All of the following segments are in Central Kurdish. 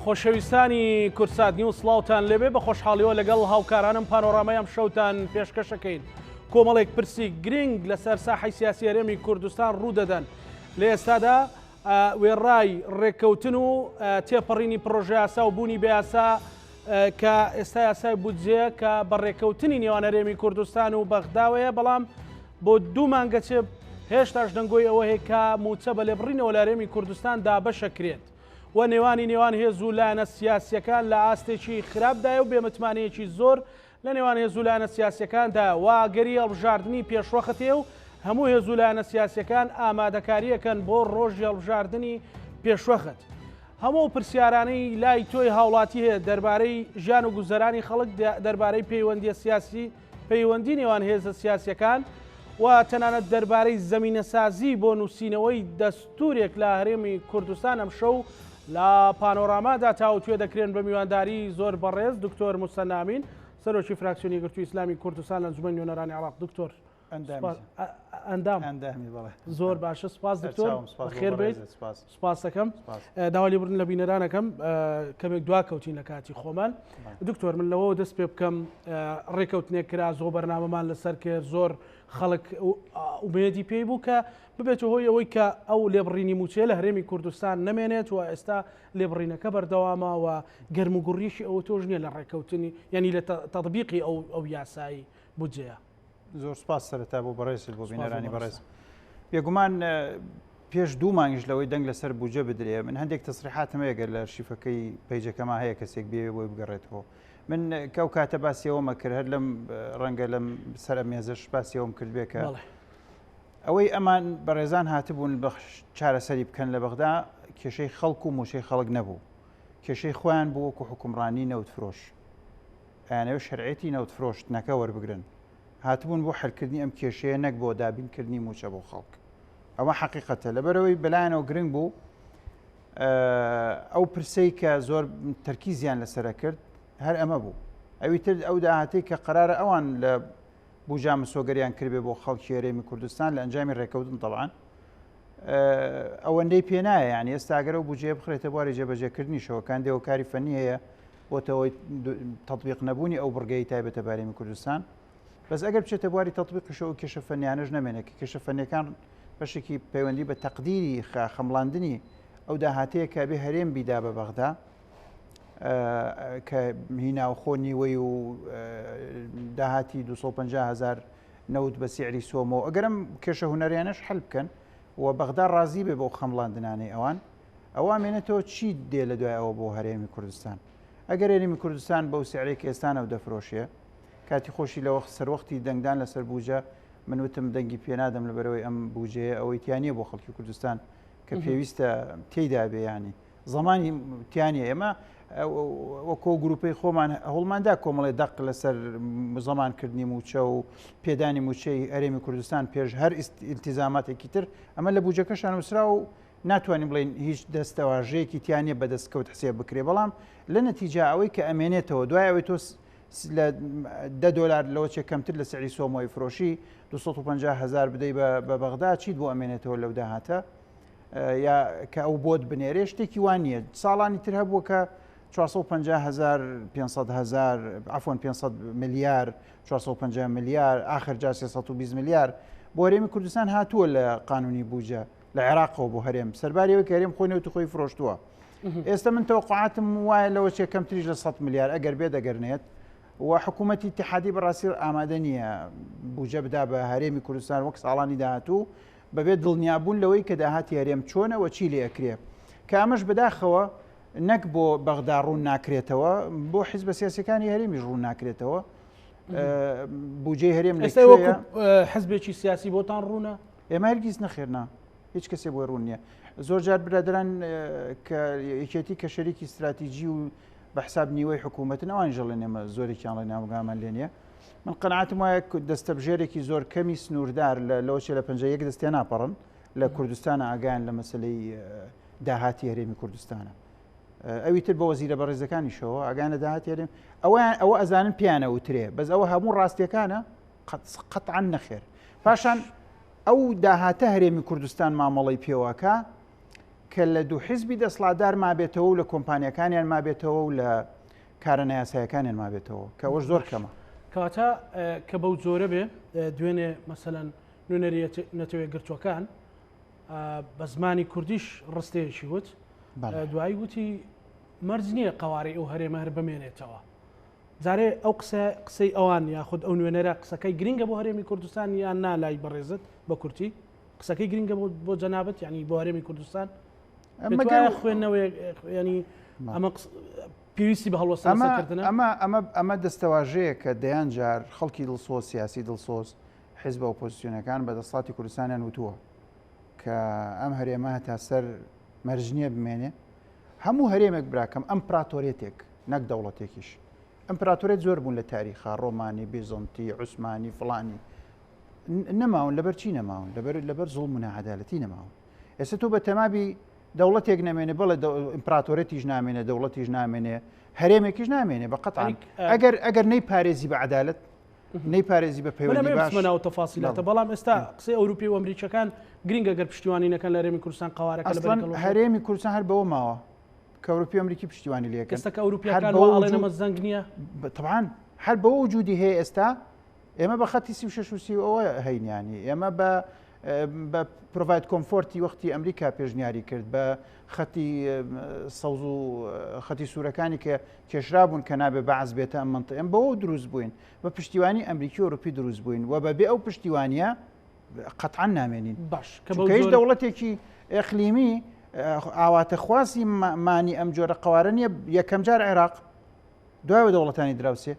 خۆشەویستانی کورسات نیوز سڵاوتان لێبێ بە خۆشحاڵیەوە لەگەڵ هاوکارانم پانۆرامەیەم شەوتان پێشکەشەکەین. کۆمەڵێک پرسی گرنگ لەسەر ساحەی سیاسی هەرێمی کوردستان ڕوودەدەن. لە ئێستادا وێڕای ڕێککەوتن و تێپەڕینی پرۆژە یاسا و بوونی بە یاسا کە ئێستا یاسای بودجێ کە بە ڕێککەوتنی نێوان هەرێمی کوردستان و بەغداوەیە، بەڵام بۆ 2 مانگە چێ هێشتاش دەنگۆی ئەوە هەیە کە موچە بە لێبڕینەوە لە هەرێمی کوردستان دابەشەکرێت و نێوان هێز و لایەنە سیاسیەکان لە ئاستێکی خراپدایە و بێمتمانەیەکی زۆر لە نێوان هێز و لایەنە سیاسیەکاندا واگەری هەڵبژاردننی پێشوەختێ و هەموو هێز و لایەنە سیاسیەکان ئامادەکاریەکەن بۆ ڕۆژی هەڵبژاردننی پێشوەخت. هەموو پرسیارانەی لای تۆی هاوڵاتی هەیە دەربارەی ژیان و گوزەرانی خەڵک، دەربارەی پەیوەندی سیاسی، پەیوەندی نێوان هێزە سیاسیەکان و تەنانەت دەربارەی زەمینەسازی بۆ نووسینەوەی دەستورێک لە هەرێمی کوردستان ئەم شەو لە پانۆرامادا تاوتوێ دەکرێن بە میوانداری زۆر بەڕێز دکتۆر موسە نامین، سەرۆکی فراکسیۆنی گرتووی ئیسلامی کوردستان لە ئەنجومەنی نوێنەرانی عێراق. دکتۆر ئەندامی زۆر باشە، سپاس دکتۆر، خێر بێت. سپاس دەکەم، داوا لێبوردن لە بینەرانەکەم کەمێک دوا کەوتین لە کاتی خۆمان. دکتۆر من لەوە دەست پێ بکەم، ڕێکەوتنێک کرا، زۆر بەرنامەمان لەسەر کرد، زۆر خەڵک ئومێدی پێی بوو کە ببێتە هۆی ئەوەی کە ئەو لێبڕینی موچێ لە هەرێمی کوردستان نەمێنێت و ئێستا لێبڕینەکە بەردەوامە و گەرموگوڕیشی ئەوە تۆژ نییە لە ڕێکەوتنی، یعنی لە تەطبیقی ئەو یاسایی بودجەیە. زۆر سپاس سەرەتا بۆ بەڕێزت، بۆ بینەرانی بەڕێز. بێگومان پێش 2 مانگیش لەوەی دەنگ لەسەر بودجە بدرێ، من هەندێک تەسریحاتم هەیە لە شیفەکەی پەیجەکەما هەیە کەسێک بێ بۆی بگەڕێتەوە. من کەو کاتە باسیەوەمە کرد، هەر لەم ڕەنگە لەم سەر مێزەش باسیەوەم کرد بێ کە ئەوەی ئەمان بەڕێزان هاتبوون بە چارەسەری بکەن لە بەغدا کێشەی خەڵک و موشەی خەڵک نەبوو، کێشەی خۆیان بوو وەکو حکومڕانی نەوتفرۆش، ئەیانەوە شەرعێتی نەوتفرۆشتنەکە وەربگرن، هاتبوون بۆ حەلکردنی ئەم کێشەیە، نەک بۆ دابینکردنی موچە بۆ خەڵک. ئەوە حەقیقەتە. لەبەرەوەی بەلایەنەوە گرنگ بوو ئەو پرسەی کە زۆر تەرکیزیان لەسرە کرد هەر ئەمە بوو. ئەوی تر ئەو داهاتەی کە قەرارە ئەوان لە بوجا مسۆگەریان کردبێ بۆ خەڵکی هەرێمی کوردستان لە ئەنجامی ڕێکەوتن طبعاً ئەوەندەی پێ نایە، یعنی ئێستا ئەگەر ئەو بودجێ بخرێتە بواری جێبەجێکردنیشەوە کاندێەوە کاری فەنی هەیە بۆتەوەی تەطبیق نەبوونی ئەو بڕگەی تایبەتە بارێمی کوردستان، بەس ئەگەر بچێتە بواری تەطبیقیشەوە کێشە فەنیانەش نەمێنێت، کێشە فەنیەکان بەشێکی پەیوەندی بە تەقدیری خەمڵاندنی ئەو داهاتەیە کە بێ هەرێم بیدا بە بەغدا کە هیناوخۆ نیوەی و داهاتی 250,000 نەوت بە سیعری سۆمەوە، ئەگەرم کێشە هونەریانەش حەل بکەن و بەغدا ڕازی بێ بۆ خەمڵاندنانەی ئەوە مێنێتەوە چی دێ لە دوای ئەوە بۆ هەرێمی کوردستان. ئەگەر هەرێمی کوردستان بەو سیعرێک ئێستانە و دەفرۆشێ، کاتی خۆشی لەوە سەروەختی دەنگدان لەسەر بوجە من وتم دەنگی پێنادەم لەبەرەوەی ئەم بوجەیە ئەوەی تیانە بۆ خەڵکی کوردستان کە پێویستە تێیدا بێ، ینی زمانی تیانە ئێمە وەکۆ گروپەی خۆمان هەوڵماندا کۆمەڵی دەق لەسەر زەمانکردنی موچە و پێدانی موچەی هەرێمی کوردستان پێش هەر ئیلتیزاماتێکی تر ئەمە لە بوجەکەشان وسرا و ناتوانین بڵین هیچ دەستەواژەیەکی تیانە بەدەستکەوت حسێ بکرێ، بەڵام لە نەتیجا ئەوەی کە ئەمێنێتەوە دوای ئەوەی تۆ لە $10 لەوە چێ کەمتر لە سعری سۆمەوەی فرۆشی 250,000 بدەی بە بەغدا چیت بۆ ئەمێنێتەوە لەو داهاتە یا کە ئەو بۆت بنێرێ شتێکی وان نییە. ساڵانی تر هەبووە کە 450,000 500,000 عفۆن 500 ملیار 450 ملیار آخر جا 320 ملیار بۆ هەرێمی کوردستان هاتووە لە قانونی بوجە لە عێراقەوە بۆ هەرێم سەرباریەوە کە هەرێم خۆی نەوتی خۆی فرۆشتووە. ئێستا من تەوقعاتم وایە لەوە چێ کەمتریش لە 100 ملیار ئەگەر بێ دەگەرنێت و حکوومەتی اتحادی بەڕاستی ئامادە نییە بوجە بدا بە هەرێمی کوردستان وەک ساڵانی داهاتوو بەبێت دڵنیابوون لەوەی کە داهاتی هەرێم چۆنەوە چی لێ ئەکرێ، کە ئەمەش بەداخەوە نەک بۆ بەغدا ڕوون ناکرێتەوە، بۆ حیزبە سیاسیەکانی هەرێمیش ڕوون ناکرێتەوە. بوجەی هەرێم لە حزبێکی سیاسی بۆتان ڕوونە؟ ئێمە هەرگیز نەخێرنا، هیچ کەسێ بۆ ڕوون نییە. زۆر جار برادران کە یەکێتی کە شەریکی استراتیژی و بە حساب نیوەی حکوومەتن ئەوان ژەڵێن ئێمە زۆرێکیان لە ناوگامان لێ نییە. من قەناعەتم وایە دەستەبژێرێکی زۆر کەمی سنووردار لەوە چێ لە 51 دەستیان ناپەڕن لە کوردستانە ئاگایان لە مەسلەی داهاتی هەرێمی کوردستانە. ئەوی تر بە وەزیرە بەڕێزەکانیشەوە ئاگانە داهاتی هەرێم ئەوە ئەزانن پیانە وترێ، بەس ئەوە هەموو ڕاستیەکانە قەتعاً نەخێر. پاشان ئەو داهاتە هەرێمی کوردستان مامەڵی پێوەکە کە لە دوو حیزبی دەسڵاتدار مابێتەوە و لە کۆمپانیەکانیان مابێتەوە و لە کارە نایاسایەکانیان مابێتەوە کە ئەوەش زۆر کەمە. کەواتە کە بەو جۆرە بێ دوێنێ مەسەلەن نوێنەری نەتەوەی گرتوەکان بە زمانی کوردیش ڕستەیەکی وت دوایی وتی مەرج نییە قوارەی ئەو هەرێمە هەر بمێنێتەوە. جارێ ئەو قسەی ئەوان یاخود ئەو نوێنەرە قسەکەی گرنگە بۆ هەرێمی کوردستان یان نالای بەڕێزت بە کورتی قسەکەی گرنگە بۆ جەنابەت ینی بۆ هەرێمی کوردستان خوێندنەوەی ینی ئەمە پێویستی بە هەڵوەستانکردن ئەمە دەستەواژەیە کە دەیان جار خەڵکی دڵسۆز سیاسی دڵسۆز حیزب ئۆپۆزیسیۆنەکان بە دەسەڵاتی کوردستانیان وتووە کە ئەم هەرێمە هەتا سەر مەرجنیە بمێنێ هەموو هەرێمێک براکەم ئەمپراتۆرێتێک نەک دەوڵەتێکیش ئەمپراتۆرێت زۆر بوون لە تاریخا ڕۆمانی بیزنتی عوسمانی فڵانی نەماون لەبەر چی نەماون لەبەر زوڵم و نەعەدالەتی نەماون. ئێستا تۆ بە تەمابی دەوڵەتێک نامێنێ بەڵێ ئیمپراتۆرێتیش نامێنێ دەوڵەتیش نامێنێ هەرێمێکیش نامێنێ بە قەتعا ئەگەر نەی پارێزی بە عەدالەت نەی پارێزی بە پەیوەندی باش ناو تەفاسیلاتە بەڵام ئێستا قسەی ئەوروپی و ئەمریکیەکان گرنگە گەر پشتیوانینەکان لە هەرێمی کوردستان قوارەکە هەرێمی کوردستان هەر بەوە ماوە کە ئەوروپی ئەمریکی پشتیوانی لێکن ئێستا کە ئەوروپیەکان ئەڵێنەمە زەنگ نییە طبعاً هەر بەوە وجودی هەیە ئێستا ئێمە بە خەتی 36 ئەوە هەینیانی ئێمە بە پرۆڤایت کۆمفۆرتی وەختی ئەمریکا پێشنیاری کرد بە خەتی سەوز و خەتی سوورەکانی کە کێشرابوون کە نابێ بەعز بێتە ئەم منطقە ئەم بەوە دروست بووین بە پشتیوانی ئەمریکی و ئەوروپی دروست بووین و بەبێ ئەو پشتیوانیە قەتعاً نامێنین باش کە هیچ دەوڵەتێکی ئەقلیمی ئاواتە خواسی مانی ئەم جۆرە قوارە نیە. یەکەم جار عێراق دوای دەوڵەتانی دراوسێ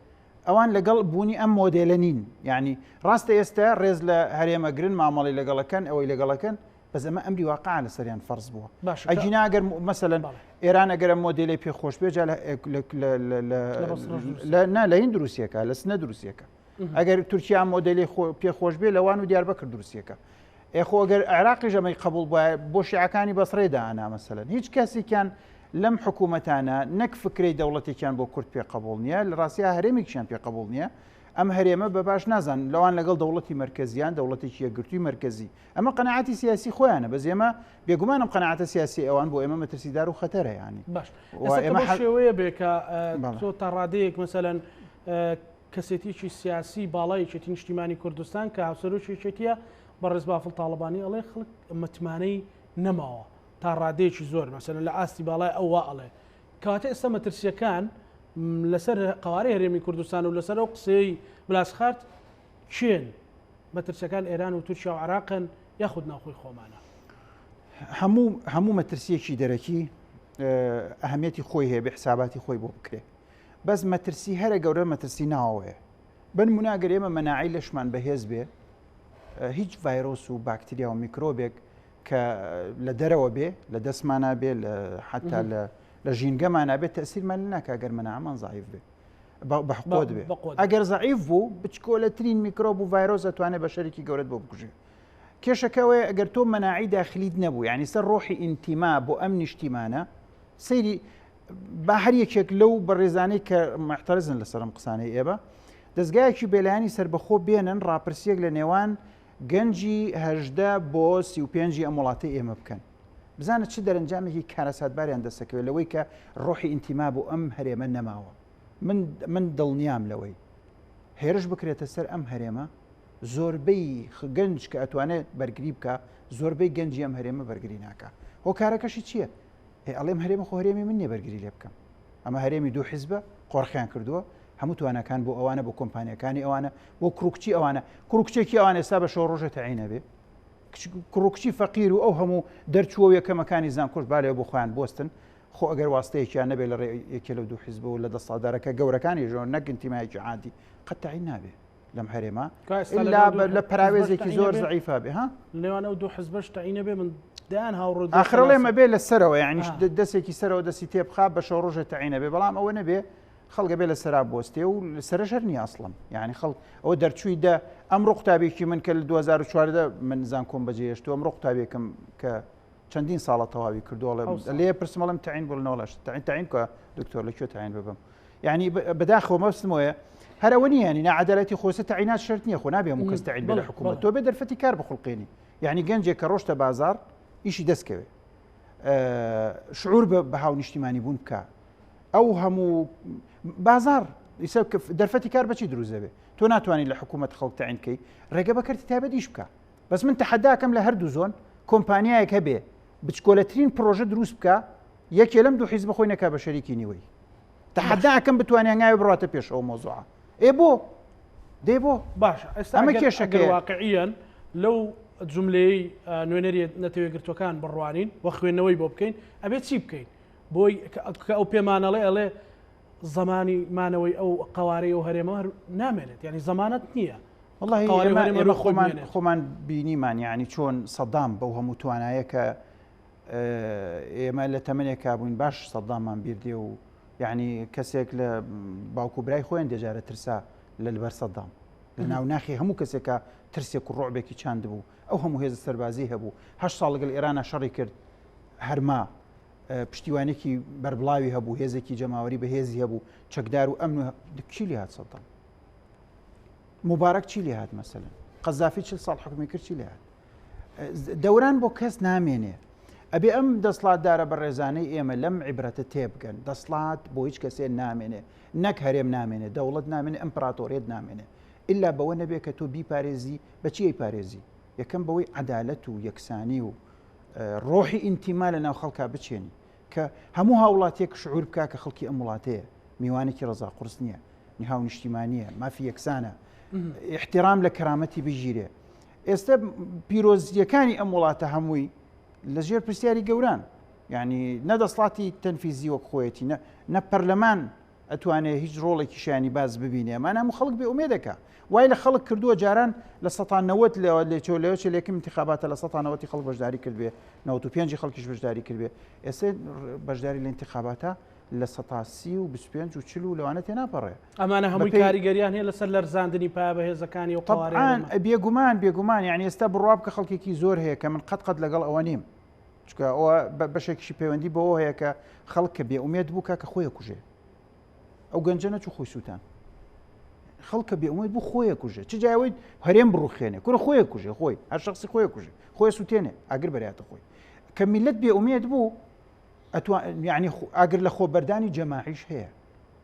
ئەوان لەگەڵ بوونی ئەم مۆدێلە نین یعنی ڕاستە ئێستا ڕێز لە هەرێمەگرن مامەڵی لەگەڵەکەن ئەوەی لەگەڵەکەن بەس ئەمە ئەمری واقع لە سەریان فەرز بووە. ئەجینا ئەگەر مەسەلەن ئێران ئەگەر مۆدێلی پێخۆش بێجا لە هین دروستیەکە لە سنە دروستیەکە ئەگەر تورکیا مۆدلی پێخۆش بێ لەوان و دیاربەکر دروستیەکە ئێخۆ ئەگەر عێراقی ژەمەی قبول بووە بۆ شیعەکانی بەسڕێدا ئانا مەسەلەن هیچ کەسێکیان لەم حکوومەتانە نەک فکرەی دەوڵەتێکیان بۆ کورد پێ قبول نییە لە ڕاستیا هەرێمێکیان پێ قبول نییە. ئەم هەرێمە بە باش نازان لەوان لەگەڵ دەوڵەتی مرکزیان دەوڵەتێکی یەکگرتووی مرکزی ئەمە قەناعەتی سیاسی خۆیانە بەس ئێمە بێگومانم قەناعەتە سیاسی ئەوان بۆ ئێمە مەترسیدار و خەتەرە ینی باش ئێمە شێوەیە بێ کە تۆ تا ڕادەیەک مەسەلەن کەسێتیکی سیاسی باڵایەکێتی نیشتیمانی کوردستان کە هاوسەرۆکێکێتیە بەڕێز بافڵ تاڵبانی ئەڵێ خەڵک متمانەی نەماوە تا ڕادەیەکی زۆر مەسەلەن لە ئاستی باڵای ئەوە ئەڵێ کەواتە ئێستا مەترسیەکان لەسەر قوارەی هەرێمی کوردستان و لەسەر ئەو قسەی بلاسخارت چێن مەترسیەکان ئێران و تورکیا و عێراقن یاخود ناوخۆی خۆمانە هەموو مەترسیەکی دەرەکی ئەهەمیەتی خۆی هەیە بە حساباتی خۆی بۆ بکرێ بەس مەترسی هەرە گەورە مەترسی ناوەیە بنموناگەر ئێمە مەناعی لەشمان بەهێز بێ هیچ ڤایرۆس و باکتریا و میکرۆبێک کە لە دەرەوە بێ لە دەستمانە بێ حتا لە ژینگەمانە بێت تەسیرمان ناکە ئەگەر مەناعەمان زعیف بێ بەحقۆت بێ ئەگەر زعیف بوو بچکۆلەترین میکرۆب و ڤایرۆس دەتوانێت بە شەریکی گەورەت بۆ بکوژێ. کێشەکەوەی ئەگەر تۆ مەناعی داخلیت نەبوو یعنی سەر ڕۆحی ئینتیما بۆ ئەم نیشتیمانە سەیری با هەر یەکێک لەو بەڕێزانەی کە محتەرزن لەسەرم قسانەی ئێبە دەستگایەکی بێلایانی سربەخۆ بێنن ڕاپرسیەک لە نێوان گەنجی 18 بۆ 35 ئەم وڵاتی ئێمە بکەن بزانە چ دەرەنجامێکی کارەساتباریان دەسەکەوێت لەوەی کە ڕۆحی ئینتیما بۆ ئەم هەرێمە نەماوە. من دڵنیام لەوەی هێرش بکرێتە سەر ئەم هەرێمە زۆربەی گەنج کە ئەتوانێت بەرگری بکە زۆربەی گەنجی ئەم هەرێمە بەرگری ناکە. هۆکارەکەشی چییە؟ ئەڵێم هەرێمە خۆ هەرێمی من نیە بەرگری لێ بکەم ئەمە هەرێمی دوو حیزبە قۆڕخیان کردووە هەموو توانەکان بۆ ئەوانە بۆ کۆمپانیەکانی ئەوانە بۆ کوڕکچی ئەوانە کوڕکچێکی ئەوان ئێستا بە شەو ڕۆژە تەعینە بێ کوڕکچی فەقیر و ئەو هەموو دەرچووە یەکەمەکانی زانکۆش بالێ بۆ خۆیان بۆستن خۆ ئەگەر واستەیەکیان نەبێت لە ڕێیەکێ لەو دوو حیزبە و لە دەسەڵاتدارەکە گەورەکانی ژۆن نەک ئینتیمایەکی عادی قەت تەعین نابێ لەم هەرێمە لە پراوێزێکی زۆر زەعیفا بێ ها لێوانە ئەو دوو حیزبەش تەعینە بێ من دایان هاوڕێ ئاخرەڵێمە بێ لە سەرەوە یعنی دەستێکی سەرەوە دەستی تێبخا بە شەو ڕۆژە تەعینە بێ بەڵام ئەوە نەبێ خەڵگە بێ لە سەرا بۆستێ و سەرشەر نی ئەسڵم یعنی خەڵ ئەوە دەرچووی دە ئەمڕۆ قوتابێکی من کە لە 2014 من زان کۆم بەجێهێشتووە ئەمڕۆ قوتابێکم کە چەندین ساڵە تەواوی کردووە لێ پرسمەڵم تەعین بڵنەوەلاش تەعین کە دکتۆر لەکوێ تەعین ببم یعنی بەداخەوە مەستمەوەیە هەرەوە نیە ینی نەعەدالەتی خۆسە تەعینات شەرت نییە خۆ نابێ هەموو کەس تەعین بێ لە حکوومەت تۆ بێ دەرفەتی کار بخڵقێنی یعنی گەنجێک کە ڕۆشتە بازار ئیشی دەستکەوێ شعور بە هاو نیشتیمانی بوون بکە ئەو هەموو بازار دەرفەتی کار بەچی دروست دەبێت تۆ ناتوانانی لە حکوومەت خەڵک تعینکەی ڕێگە بەکردی تایبەتیش بکە بەس من تەحەداکەم لە هەردوو زۆن کۆمپانیایەک هەبێ بچکۆلەترین پرۆژە دروست بکە یەکێ لەم دوو حیزب خۆی نەکا بە شەریکی نیوەی تەحەداکەم بتوانێت هەنگاوی بڕاتە پێش ئەو مۆزوعە بۆ دێ بۆ باشە ئێستا کێشەکە واقعیان لەو جملەی نوێنەری نەتەوەی گرتوەکان بڕوانین وە خوێندنەوەی بۆ بکەین ئەبێت چی بکەین بۆی کە ئەو پێمانەڵێ ئەڵێ زمانی مانەوەی ئەو قوارەی و هەرێمە نامێنێت ینی زمانەت نییە والله خۆمان بینیمان یعنی چۆن سەدام بەو هەموو توانایە کە ئێمە لە تەمەنێکا بووین باش سەدامان بیردێ و یعنی کەسێک لە باوکو برای خۆیان دێجارە ترسا لە لەبەر سەدام لە ناوناخی هەموو کەسێکە ترسێک و ڕۆعبێکی چاند بوو ئەو هەموو هێز سەربازی هەبوو 8 ساڵ لەگەڵ ئێرانە شەڕی کرد هەرما پشتیوانێکی بەربڵاوی هەبوو هێزێکی جەماوەری بە هێزی هەبوو چەکدار و ئەمن چی لێ هات سەدام مبارەک چی لێ هات مەسەلەن قەزافی 40 ساڵ حکومی کرد چی لێ هات دەوران بۆ کەس نامێنێ ئەبێ ئەم دەسڵاتدارە بە ڕێزانەی ئێمە لەم عیبرەتە تێبگەن دەسڵات بۆ هیچ کەسێ نامێنێ نەک هەرێم نامێنێ دەوڵەت نامێنێ ئەمپراتۆریەت نامێنێ ئللا بەوە نەبێت کە تۆ بیپارێزی بەچی پارێزی یەکەم بەوەی عەدالەت و یەکسانی و ڕۆحی ئینتیما لە ناو خەڵکا بچێنی کە هەموو هاوڵاتیەک شعور بکە کە خەڵکی ئەم وڵاتەیە میوانێکی ڕەزا قورس نییە نهاو نیشتیمانیە مافی یەکسانە احترام لە کەرامەتی بژیرێ ئێستا پیرۆزیەکانی ئەم وڵاتە هەمووی لەژێر پرسیاری گەوران یعنی نەدەسڵاتی تەنفیزی وەک خۆیەتی نە پەرلەمان ئەتوانێت هیچ ڕۆڵێکی شایانی باز ببینێ ئەمان هەموو خەڵک بێ ئومێدەکە وای لە خەڵک کردووە جاران لە 190 لێچۆ لێکم انتخاباتە لە 190 خەڵک بەشداری کرد بێ 95 خەڵکیش بەشداری کرد بێ ئێستا بەشداری لە انتخاباتە لە 130 و 25 و 40 لەوانە تێناپەڕێ ئەمانە هەمووی کاریگەریان هەیە لەسەر لەرزاندنی پا بەهێزەکانی و طبعاً بێگومان یعنی ئێستا بڕوا بکە خەڵکێکی زۆر هەیە کە من قەت لەگەڵ ئەوە نیم چکە ئەوە بەشێکیشی پەیوەندی بەوە هەیە کە خەڵک کە بێ ئومێد بووکە کە خۆی کوژێ ئەو گەنجە نەچوو خۆی سووتان خەڵکە بێ ئومێد بوو خۆی کوژێ چ جایەوەی هەرێم بڕوخێنێ کورە خۆی کوژێ خۆی هەر شخصی خۆی کوژێ خۆی سووتێنێ ئاگر بەریاتە خۆی کە میلەت بێ ئومێد بوو یعنی ئاگر لە خۆبەردانی جەماعیش هەیە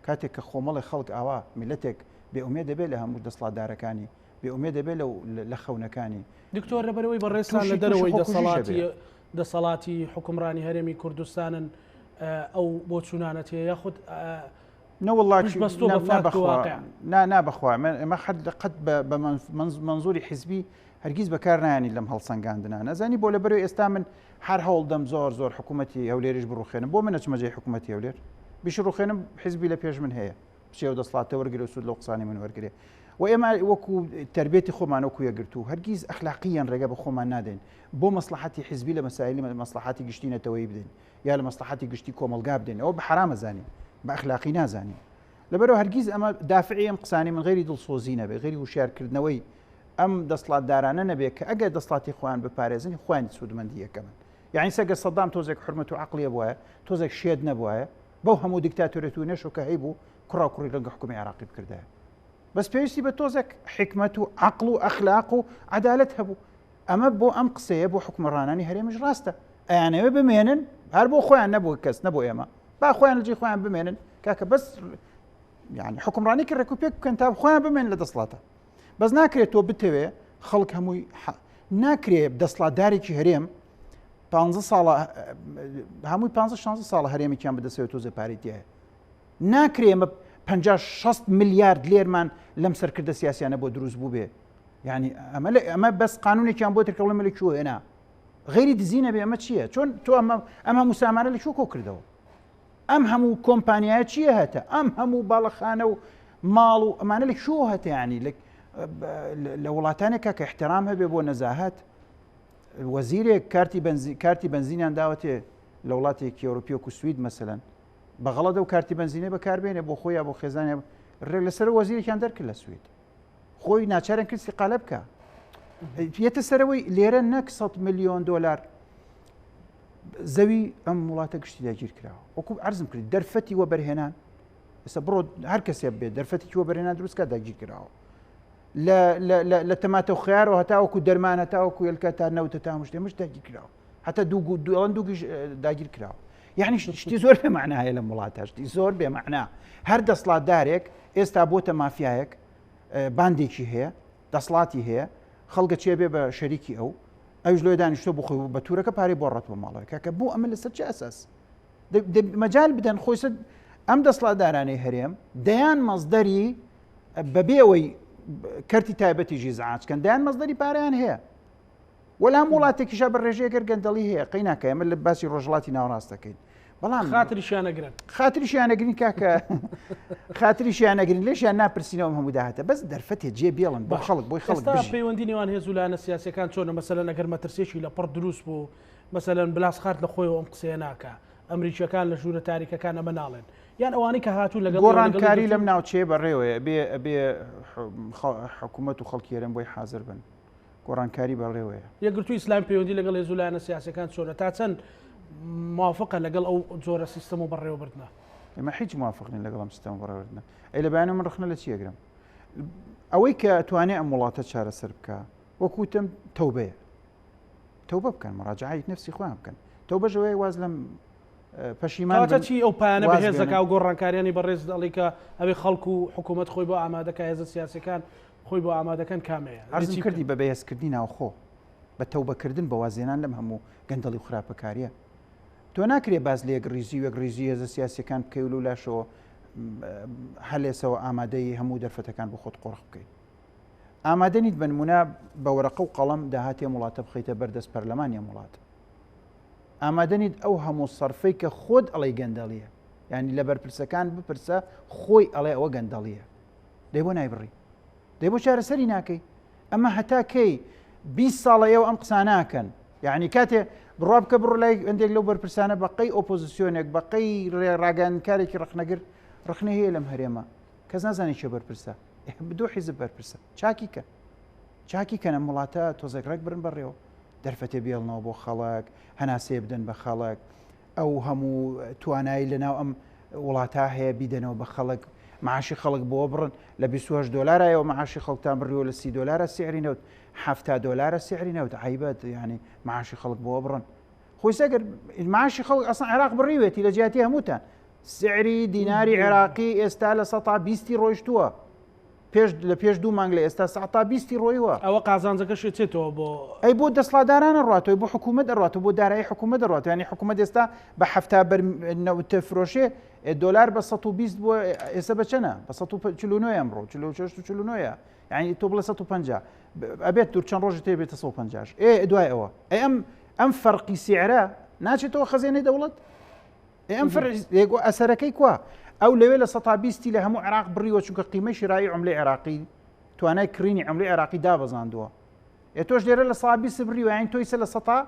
کاتێک کە خۆمەڵی خەڵک ئاوا میلەتێک بێ ئومێد دەبێت لە هەموو دەسڵاتدارەکانی بێ ئومێد دەبێت لە خەونەکانی دکتۆر لەبەرەوەی بەڕێستان لە دەرەوەی دەسەڵاتی حکومڕانی هەرێمی کوردستانن ئەو بۆ چوونانەت هەیە یاخود نابخوا ئەمە قەت بە منزوری حیزبی هەرگیز بەکار نایانی لەم هەڵسەنگاندنا نەزانی بۆ لەبەرەوەی ئێستا من هەر هەوڵ دەم زۆر حکوومەتی هەولێریش بڕوخێنم بۆ منە چمەجێ حکوومەتی هەولێر بیش ڕوخێنم حیزبی لە پێش من هەیە پچێ و دەسڵاتە وەرگێ و سوود لە قسانی من وەرگێ و ئێمە وەکو تربێتی خۆمان وەکو یەگرتو هەرگیز ئەخلاقیان ڕێگە بە خۆمان نادەین بۆ مەسلحەتی حیزبی لە مەسائلی مەسلحەتی گشتی نەتەوەیی بدەین یا لە مەسلحەتی گشتی کۆمەلگا بدەین ئەوە بە حرامە زانین بە ئەخلاقی نازانین لەبەرەوە هەرگیز ئەمە دافعی ئەم قسانی من غێری دڵسۆزی نەبێ غێری وشارکردنەوەی ئەم دەسڵاتدارانە نەبێت کە ئەگەر دەسڵاتی خۆیان بپارێزن خۆیان سوودمەندی یەکەمن یعنی سەگە سەدام تۆزێک حرمەت و عەقڵیە بووە تۆزێک شێد نەبووە بەو هەموو دیکتاتۆرێت و نێشۆکە هەیبوو کوڕا کوڕی ڕەنگە حکومی عێراقی بکردایە بەس پێویستی بە تۆزێک حکمت و عەقڵ و ئەخلاق و عەدالەت هەبوو ئەمە بۆ ئەم قسەیە بۆ حکومڕانانی هەرێمیش ڕاستە ئەیانەوێ بمێنن هەر بۆ خۆیان نەبوو کەس نەبوو ئێمە با خۆیان لەجێ خۆیان بمێنن کاکە بەس يعني حکومڕانی کە ڕێکوپێک بکەن تا خۆیان بمێن لە دەسڵاتە بەس ناکرێت تۆ بتەوێ خەڵک هەمووی ناکرێت دەسڵاتدارێکی هەرێم 15 ساڵە هەمووی 15-16 ساڵە هەرێمێکیان بەدەستەوێت تۆزە پارێتیایە ناکرێمە 50-60 میلیارد لێرمان لەم سەرکردە سیاسیانە بۆ دروست بوو بێ یعنی ئەمە بەس قانونێکیان بۆ ترکەڵمە لە کوێ هێنا غێری دزینە بێ ئەمە چییە چۆن تۆ ئەم هەموو سامانە لە کوێ کۆ کردەوە ئەم هەموو کۆمپانیایە چییە هەتە ئەم هەموو باڵەخانە و ماڵ و ئەمانە لە شو هەتە ینی لە وڵاتانێکە کە احترام هەبێ بۆ نەزاهەت وەزیرێک کارتی بنزینیان داوەتێ لە وڵاتێکی ئەوروپی وەکو سوید مەسەلەن بەغەڵەدە و کارتی بنزینێ بەکاربێنێ بۆ خۆی بۆ خێزانێ لەسەر وەزیرێکیان دەرکرد لە سوید خۆی ناچارن کرد استیقالە بکە یەتە سەرەوەی لێرە نەک 100 میلیۆن دۆلار زەوی ئەم وڵاتە گشتی داگیر کراوە وەکو عەرزم کرد دەرفەتی وە بەرهێنان ئێستا بڕۆ هەر کەسێ بێت دەرفەتی وە بەرهێنان دروستکە داگیر کراوە لە تەماتە و خیارەوە هەتاوەکو دەرمان هەتاوەکو هێلکە تا نەوتە تا هەموو شتێ داگیر کراوە حتى دووگیش داگیر کراوە یعنی شتی زۆر بێمەعنا هەیە لە وڵاتە شتی زۆر بێمەعنا هەر دەسڵاتدارێک ئێستا بۆتە مافیایەک باندێکی هەیە دەسڵاتی هەیە خەڵکە چێ بێ بە شەریکی ئەو ئەوش لێ دانیشتۆ بخۆی بە توورەکە پارەی بۆ ڕەت بۆ ماڵەوە کە بوو ئەمە لەسەر چه ئەساس مەجال بدەن خۆی ئەم دەسڵاتدارانەی هەرێم دەیان مەزدەری بەبێەوەی کەرتی تایبەتیژی زعاچکەن دەیان مەزدەری پارەیان هەیە وەلام وڵاتێکیشا بە ڕێژەیەگەر گەندەڵی هەیە قەی ناکە ئەمە لە باسی ڕۆژڵاتی ناوەڕاستەکەین بەڵام خاتریشیانەگرین کاکە خاتریشیانەگرین لێشیان ناپرسینەوە هەموو داهاتە بەس دەرفەتێ جێ بێڵن بۆ خەڵک بۆی خەڵک پەیوەندی نێوان هێزولانە سیاسەکان چۆنە مەسەلەن ئەگەر مەترسێکی لە پڕ دروست بوو مەسەلەن بلاس خارت لە خۆیەوە ئەم قسەیە ناکە ئەمریکیەکان لە ژوورە تاریکەکان ئەمە ناڵێن یان ئەوانەی کە هاتوو لەگەڵ گۆڕانکاری لەم ناوچەیە بەڕێوەیە بێ حکوومەت و خەڵکیێرم بۆی حاضر بن گۆڕانکاری بەڕێوەیە یەکگرتووی ئیسلام پەیوەندی لەگەڵ هێزولانە سیاسەکان چۆنە تا چەند موافقە لەگەڵ ئەو جۆرە سیستەم و بەڕێوەبردنە ئێمە هیچ موافقنین لەگەڵم سیستەم بەڕێوەبردنە ئەی لە بەیانە من ڕخنە لە چیەگرم ئەوەی کە توانێ ئەم وڵاتە چارەسەر بکە وەکوتم تەوبەیە تەوبە بکەن مراجعەی نفسی خۆیان بکەن تەوبەژەوەی واز لەم پەشیمان چی ئەو پایانە بەهێزەکە و گۆڕانکاریانی بەڕێز دەڵی کە ئەوەی خەڵکو و حکوومەت خۆی بۆ ئامادەکە هێزە سیاسەکان خۆی بۆ ئامادەکەن کامەیە ئەرزم کردی بە بەهێزکردنی ناوخۆ بە تەوبەکردن بە وازێنان لەم هەموو گەندەڵی و خراپەکاریە تۆ ناکرێ باز لە یەکڕیزی وەکڕیزی هێزە سیاسەکان بکەی و لاشەوە هەلێسەوە ئامادەی هەموو دەرفەتەکان بۆ خۆت قۆڕخ بکەیت ئامادە نیت بە نمونە بە وەرەقە و قەڵەم داهاتی وڵاتە بخەیتە بەردەست پەرلەمانی وڵات ئامادە نیت ئەو هەموو سەرفەی کە خۆت ئەڵێ گەندەڵیە ینی لە بەرپرسەکان بپرسە خۆی ئەڵێ ئەوە گەندەڵیە دەی بۆ نایبڕی دەی بۆ چارەسەری ناکەی ئەمە هەتا کەی 20 ساڵە ئێوە ئەم قسە ناکەن یعنی کاتێ بڕوا بکە بڕۆ لای هەندێک لەو بەرپرسانە بەقەی ئۆپۆزیسیۆنێک بەقەی ڕاگەاندکارێکی ڕخنەگر ڕخنە هەیە لەم هەرێمە کەس نازانی چێ بەرپرسە بدۆ حیزب بەرپرسە چاکی کە نەم وڵاتە تۆزێک برن بەڕێوە دەرفەتێ بێڵنەوە بۆ خەڵک هەناسێ بدەن بە خەڵک ئەو هەموو توانایی لەناو ئەم وڵاتە هەیە بیدەنەوە بە خەڵک معاشی خەڵک بۆ بڕن لە 28 دلارایەوە معاشی خەڵکتان بڕیەوە لە 30 دلار سعری نەوت 70 دلار سعری نەوت عیبەت ینی معاشی خەڵک بۆ بڕن خۆی سەگەر معاشی خەڵک ئەسڵ عێراق بڕیوێتی لە جیاتی هەمووتان سعری دیناری عێراقی ئێستا لە 120 ڕۆیشتووە لە پێش 2 مانگ لە ئێستا 120 ڕۆیوە ئەوە قازانجەکە شێتێتەوە بۆ ئەی بۆ دەسڵاتدارانە ڕاتەوەی بۆ حکوومەت دەڕاتەوە بۆ دارایی حکوومەت دەڕاتەوە ینی حکوومەت ئێستا بە 70 فرۆشێ دلار بە 120 بۆ ئێستا بە چەنە بە 149 ئەمڕۆ 49 ینی تۆ بڵێ 150 ئەبێت دوور چەند ڕۆژی تێ بێتە 150 دوای ئەوە ئەم فەرقی سیعرە ناچێتەوە خەزێنەی دەوڵەت ئەم ئەسەرەکەی کووە ئەو لەوێ لە 120 لە هەموو عێراق بڕیوە چونکە قیمەی شیرایی عملەی عێراقی توانای کڕینی عملەی عێراقی دابەزاندووە تۆش لێرە لە 120 بڕیوە یان تۆی سە لە 100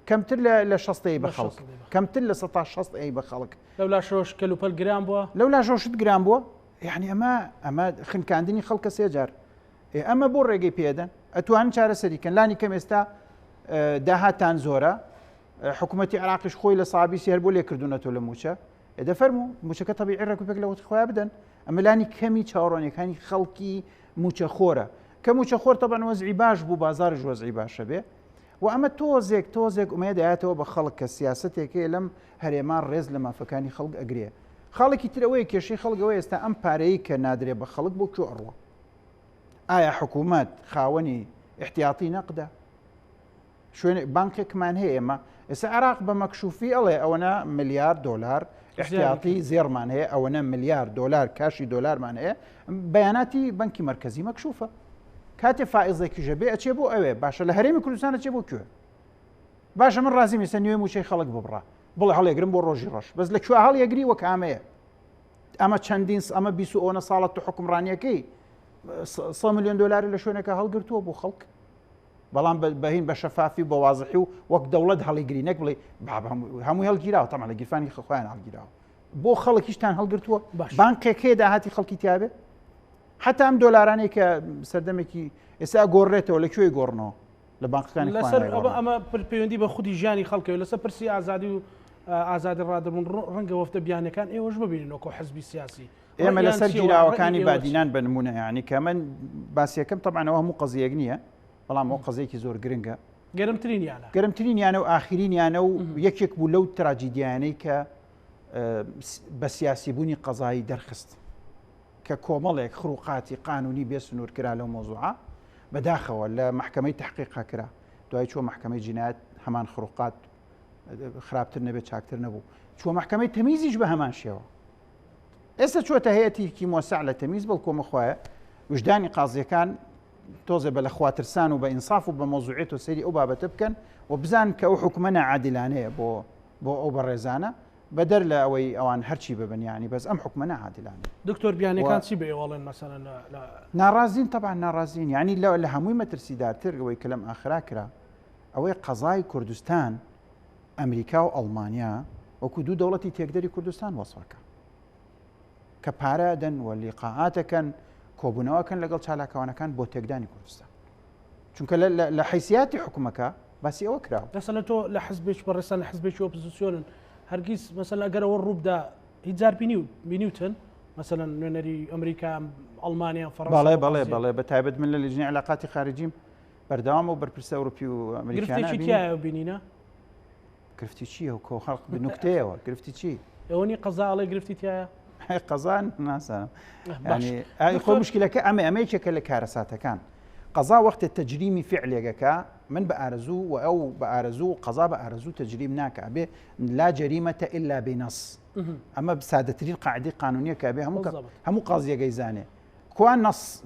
کەمتر لە 60 بە خەڵک کەمتر لە 160 بە خەڵک لەولا شۆش کەلوپەل گران بووە لەولا شۆشت گران بووە یعنی ئەمە خنکاندنی خەڵکە سێجار ئەمە بۆ ڕێگەی پێدەن ئەتوانن چارەسەریکەن لانی کەم ئێستا داهاتان زۆرە حکوومەتی عێراقیش خۆی لە 120 هەر بۆ لێکردوونەتەوە لە موچە دەفەرموو موچەکە تەبیعی ڕێکوپێک لەوت خۆیان بدەن ئەمە لانی کەمی چاوەڕوانیەکانی خەڵکی موچە خۆرە کە موچە خۆر تەبەن وەزعی باش بوو بازاڕیش وەزعی باشە بێ و ئەمە تۆزێک ئومێدایەتەوە بە خەڵک کە سیاسەتێکەیە لەم هەرێمان ڕێز لە مافەکانی خەڵک ئەگرێ خاڵێکی ترەوەی کێشەی خەڵکەوەی ئێستا ئەم پارەیە کە نادرێ بە خەڵک بۆ کوێ ئەڕوە ئایا حکوومەت خاوەنی احتیاطی نەقدە شوێن بانکێکمان هەیە ئێمە ئێستا عێراق بە مەکشوفی ئەڵێ ئەوەنە ملیار دلار احتیاطی زێڕمان هەیە ئەوەنە ملیار دلار کاشی دلارمان هەیە بەیاناتی بەنکی مرکزی مەکشوفە کاتێ فائزێکی ژەبێ ئەچێ بۆ ئەوێ باشە لە هەرێمی کوردستان ئەچێ بۆ کوێ باشە من ڕازی میسە نوێ موچەی خەڵک ببڕە بڵێ هەڵێگرم بۆ ڕۆژی ڕەش بەس لە کوێ هەڵیەگری وە کامەیە ئەمە چەندین ئەمە 20 ساڵەت تو حکومڕانیەکەی 100 میلیۆن دلاری لە شوێنەکە هەڵگرتووە بۆ خەڵک بەڵام بەهین بە شەفافی بە وازحی و وەک دەوڵەت هەڵیگری نەک بڵێ هەمووی هەڵگیراوە تەمە لە گیرفانی خۆیان هەڵگیراوە بۆ خەڵکیشتان هەڵگرتووە بانکێکەیە داهاتی خەڵکی تیاابێ حتا ئەم دۆلارانەی کە سەردەمێکی ئێستا گۆڕێتەوە لەکوێی گۆڕنەوە لە بانکەکانی لەسەر ئەمە پەیوەندی بە خودی ژیانی خەڵکەوە لەسەر پرسی ئازادی و ئازادی ڕادبوون ڕەنگە وەفتە بیانەکان ئێوەش ببیننەوە حزبی سیاسی ئێمە لەسەر گیراوەکانی بادینان بە نمونە یعنی کە من باسیەکەم تەبعانەوە هەموو قەزیەک نییە بەڵام ئەو قەزەیەکی زۆر گرنگە گەرمترینیانە و ئاخرینیانە و یەکێک بوو لەو تراجیدیانەی کە بە سیاسیبوونی قەزایی دەرخست کە کۆمەڵێک خروقاتی قانونی بێ سنوور کرا لەو مۆزوعە بەداخەوە لە محکمەی تحقیقا کرا دوای چوە محکمەی جینایەت هەمان خروقات خراپتر نەبێت چاکتر نەبوو چوە محکمەی تەمیزیش بە هەمان شێوە ئێستا چوەتە هەیەتێکی مۆسع لە تەمیز بەڵکۆمە خۆیە وجدانی قازیەکان تۆزێ بە لە خواترسان و بە ئینساف و بە مۆزوعێت و سەیری ئەو بابەتە بکەن و بزان کە ئەو حکومە نەعادلانەیە بۆ ئەو بەڕێزانە بەدەر لە ئەوەی ئەوان هەرچی ببنیانی بەس ئەم حکومە نەعادلانە. دکتۆر بیانەکان چی بێوەڵێن مەسەڵەن ناڕازین طبعا ناڕازین یعنی لە هەمووی مەترسیدارتر ئەوەی کە لەم ئاخرا کرا ئەوەی قەزای کوردستان ئەمریکا و ئەڵمانیا وەکو دوو دەوڵەتی تێکدەری کوردستان وەسفەکە کە پارە دەن و لیقاعاتەکەن کۆبوونەوەکەن لەگەڵ چالاکەوانەکان بۆ تێکدانی کوردستان چونکە لە حیسیاتی حکومەکە باسی ئەوە کراوە دەسەنە تۆ لە حزبێک بەڕێستان لە حزبێکی ئۆپۆزیسیۆنن هەرگیز مەسەلا ئەگەرەوە ڕووبدا هیچ جار بینیوتن مەسەلەن نوێنەری ئەمریکا ئەڵمانیا فەڕەنسا بەڵێ بە تایبەت من لە لجنەی علاقاتی خارجیم بەردەوام و بەرپرسە ئەوروپی و ئەمریکانە گرفتێکی تایە بینینە گرفتی چییە و کۆ خەڵق بنوکتەیەوە گرفتی چی ئەوەنی قەزاڵێ گرفتی تایە قەزان ناسانم خۆ مشکلەکە ئەمەیەکێکە لە کارەساتەکان قەزا وەختێ تەجریمی فعلێگەکە من بە ئارەزوو و ئەو بە ئارەزوو قەزا بە ئارەزوو تەجریم ناکە بێ لا جەریمەتە ئیلا بنەس ئەمە سادەترین قاعدەی قانونیە کە بێ هەموو قازیەکەی زانێ کوان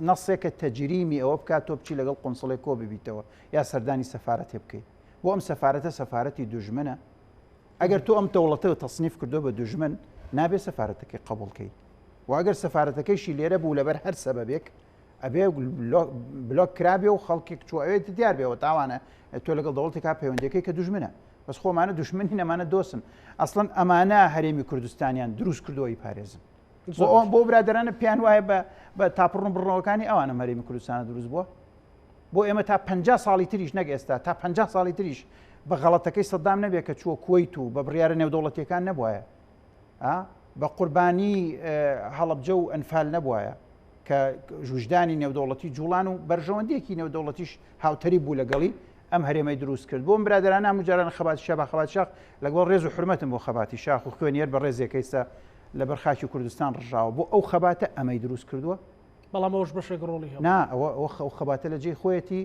نەسێکە تەجریمی ئەوە بکات تۆ بچی لەگەڵ قۆنسڵێک کۆ ببیتەوە یا سەردانی سەفارەت هێ بکەیت بۆ ئەم سەفارەتە سەفارەتی دوژمنە ئەگەر تۆ ئەم دەوڵەتەوە تەصنیف کردو بە دوژمن نابێ سەفارەتەکەی قبولکەی و ئەگەر سەفارەتەکەیشی لێرە بوو لەبەر هەر سەبەبێک ئەبێ بلۆک کرابێ و خەڵکێک چوەوێت دیار بێەوە تاوانە تۆ لەگەڵ دەوڵەتێکا پەیوەندەکەی کە دوژمنە بەس خۆمانە دوژمنی نەمانە دۆسن ئەسڵەن ئەمانە هەرێمی کوردستانیان دروست کردەوەی پارێزم بۆ برادرانە پیان وایە بە تاپڕون بڕەوەکانی ئەوانە هەرێمی کوردستانە دروست بووە بۆ ئێمە تا 50 ساڵی تریش نەک ئێستا تا 50 ساڵی تریش بە غەڵەتەکەی سەدام نەبێت کە چووە کوێیت و بە بڕیارە نێودەوڵەتیەکان نەبووایە بە قوربانی هەڵەبجە و ئەنفال نەبووایە کە ژوژدانی نێودەوڵەتی جوڵان و بەرژەوەندێکی نێودەوڵەتیش هاوتەری بوو لەگەڵی ئەم هەرێمەی دروست کرد بۆ برادران هەموو خەباتی شە بە خەبات شاخ لەگەڵ ڕێز و حرمەتم بۆ خەباتی شاخ و خوێنێر بە ڕێزێکەیستا لە بەرخاکی کوردستان ڕژاوە بۆ ئەو خەباتە ئەمەی دروست کردووە بەڵام ئەوش بەشێک ڕۆڵی نا ئەو خەباتە لە جێی خۆیەتی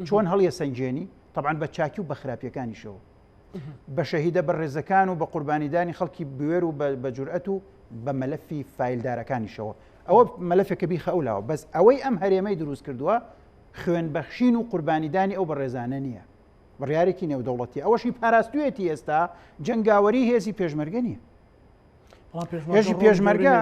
چۆن هەڵیە سنجێنی طبعا بە چاکی و بە خراپیەکانیشەوە بە شەهیدە بە ڕێزەکان و بە قوربانیدانی خەڵکی بوێر و بە جورئەت و بە مەلەفی فایلدارەکانیشەوە ئەوە مەلەفێکە بیخە ئەولاوە بەس ئەوەی ئەم هەرێمەی دروست کردووە خوێن بەخشین و قوربانیدانی ئەو بەڕێزانە نییە بڕیارێکی نێودەوڵەتی ئەوەشی پاراستوێتی ئێستا جنگاوەری هێزی پێشمەرگە نییە هێزی پێشمەرگە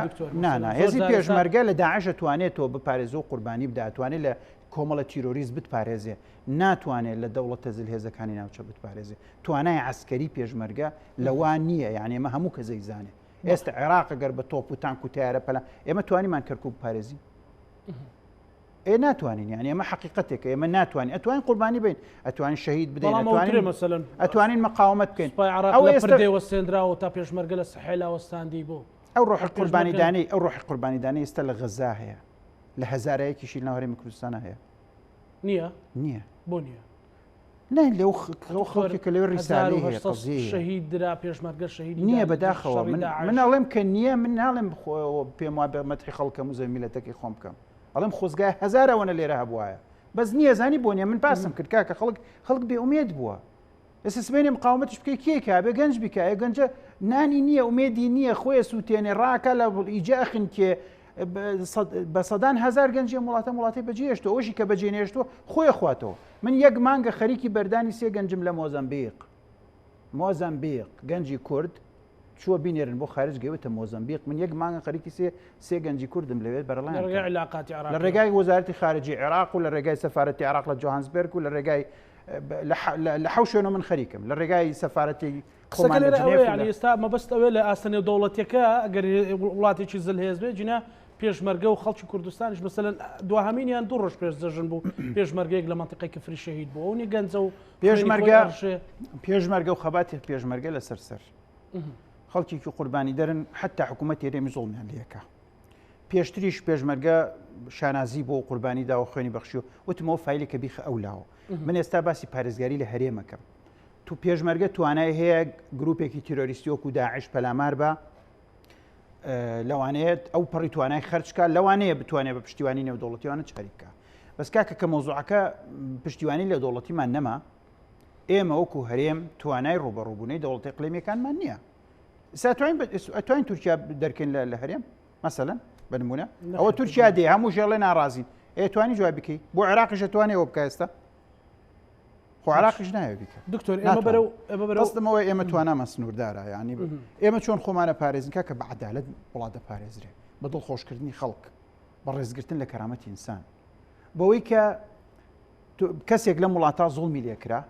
هێزی پێشمەرگە لە داعش توانێت تۆ بپارێزە و قوربانی بداتوانێت لە کۆمەڵە تیرۆریست بتپارێزێ ناتوانێت لە دەوڵەتە زلهێزەکانی ناوچە بتپارێزێ توانای عسکەری پێشمەرگە لەوان نییە یعنی ئێمە هەموو کەزەی زانێ ئێستا عێراق گەر بە تۆپ و تانک و تیارە پەلا ئێمە توانیمان کەرکوب بپارێزین ناتوانین یعنی ئێمە حقیقەتێکە ئێمە ناتوانین ئەتوانین قوربانی بین ئەتوانین شەهید بدەین ئەتوانین مەقاومەت بکەین ئەو ئێستا وەستێنراوە تا پێشمەرگە لە سەحێلا وەستاندی بۆ ئەو ڕۆحی قوربانیدانەی ئەو ڕۆحی قوربانیدانەی ئێستا لە غەزا هەیە لە هەزارەیەکیشی لە هەرێمی کوردستانە هەیە نییە بۆ نییە نه لەو خەڵکێکە لەوێ ڕیسالی هەیە شەهید درا پێشمەرگە شەهید نییە بەداخەوە من ئەڵێم کە نییە من ناڵێم پێم وابێ مەتحی خەڵکەم و زەمیلەتەکەی خۆم بکەم ئەڵێم خۆزگای هەزارەوەنە لێرە هەبوایە بەس نییە زانی بۆ نییە من پاسم کرد کاکە خەڵک بێئومێد بووە ئێستا سبەینێ مقاومەتش بکەی کێکا بێ گەنج بکایە گەنجە نانی نییە ئومێدی نییە خۆی سووتێنێ ڕاکە لە ئیجاخن کێ بە سەدان هزار گەنجی وڵاتی بەجێشتەوە ئەوشی کە بەجێنێشتوە خۆی خواتەوە من یەک مانگە خەریکی بەردانی سێ گەنجم لە مۆزەمبیق گەنجی کورد چووە بینێرن بۆ خارج گەوێتە مۆزەمبیق من یەک مانگە خەریکی سێ گەنجی کوردم لەوێت بەرەڵایان لە ڕێگای وەزارەتی خارجی عێراق و لە ڕێگای سەفارەتی عێراق لە جۆهانسبێرگ و لە ڕێگای لە حەو شوێنە من خەریکم لە ڕێگای سەفارەتی ئێستا مەبەستەوێ لە ئاستەنێ دەوڵەتیەکە ئەگەر وڵاتێکی زلهێز بێ جنا پێشمەرگە و خەڵکی کوردستانیش مەسەلەن دوهەمینیان دوو ڕۆژ پێش دەژن بوو پێشمەرگەیەک لە مەنتیقەی کفری شەهید بوو ئەوەی گەنجە و پێشمەرگە و خەباتی پێشمەرگە لەسەر خەڵکێکی قوربانی دەرن حتا حکوومەت هێرێمی زوڵمیان لەکە پێشتریش پێشمەرگە شانازی بۆ قوربانی داوە خوێنی بەخشی و وتمەوە فیلێکە بیخ ئەولاوە من ئێستا باسی پارێزگاری لە هەرێمەکەم تو پێشمەرگە توانای هەیە گروپێکی تیرۆریستی وەکو داعش پەلامار بە لەوانەیە ئەو پەڕی توانای خەرچکە لەوانەیە بتوانێت بە پشتیوانی نێودوڵەتیوانە چاریکە بەس کاکە کە مۆزوعەکە پشتیوانی لە دەوڵەتیمان نەما ئێمە وەکو هەرێم توانای ڕوبەڕووبوونەی دەوڵەتی قلێمیەکانمان نییە ئەتوانین تورکیا دەرکەین لە هەرێم مەسەلەن بنمونە ئەوە تورکیا دێ هەموو ژێڵێ ناڕازین ئێتوانی جواب بکەی بۆ عێراقیش ئەتوانێت ئەوە بکە ئێستا خۆ عراقیش نایە بیکە دکتۆر ئێمە بەرەوەستمەوە ئێمە توانامە سنووردارە ینی ئێمە چۆن خۆمانە پارێزنکە کە بە عەدالەت وڵات دەپارێزرێ بە دڵخۆشکردنی خەڵک بە ڕێزگرتن لە کەرامەتی ئینسان بەوەی کە کەسێک لەم وڵاتە زوڵمی لێکرا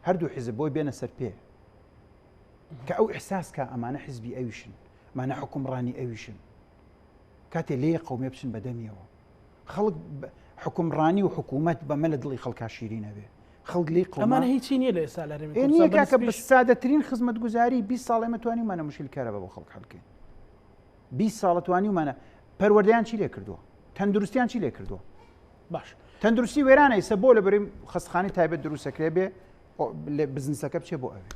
هەردوو حیزب بۆی بێنە سەر پێ کە ئەو ئێحساس کە ئەمانە حیزبی ئەویشن مانە حکومڕانی ئەویشن کاتێ لێ قەومێ بچن بەدەمیەوە خەڵک حکومڕانی و حکوومەت بەمە لە دڵی خەڵکا شیرینە بێ خەڵک لێ ئەمانە هیچی نییە لە ئێستا لەرێمی کوردستان کە بە سادەترین خزمەتگوزاری 20 ساڵ ئێمە توانیمانە مشکلکارە بە بۆ خەڵک حەڵکەین 20 ساڵە توانیمانە پەروەردەیان چی لێ کردووە تەندروستیان چی لێ کردووە باش تەندروستی وێرانە ئێستا بۆ لە بەریم خەستخانی تایبەت دروستەکرێ بێ بزنسەکە بچێ بۆ ئەوێ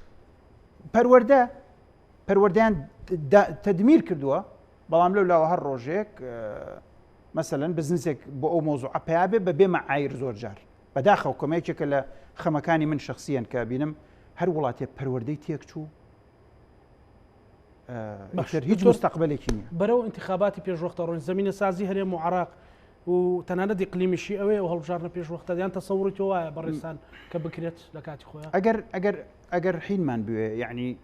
پەروەردەیان تەدمیر کردووە بەڵام لەو لاوە هەر ڕۆژێک مەسەلەن بزنسێک بۆ ئەو مۆزوع پیا بێ بە بێ مەعایر زۆر جار بەداخەو کۆمەکێکە لە خەمەکانی من شخصیان کە بینم هەر وڵاتێ پەروەردەی تێک چوو هیچ مستەقبلێکی نییە بەرەو انتخاباتی پێشوەختە ڕۆژ زمینە سازی هەرێم و عراق و تەنانەت دیقلیمیشی ئەوێ و هەڵبژارنە پێشوەختە دیان تەسەوڕی تۆ وایە بەڕێستان کە بکرێت لە کاتی خۆیان ئەگەر حینمان بوێ یعنی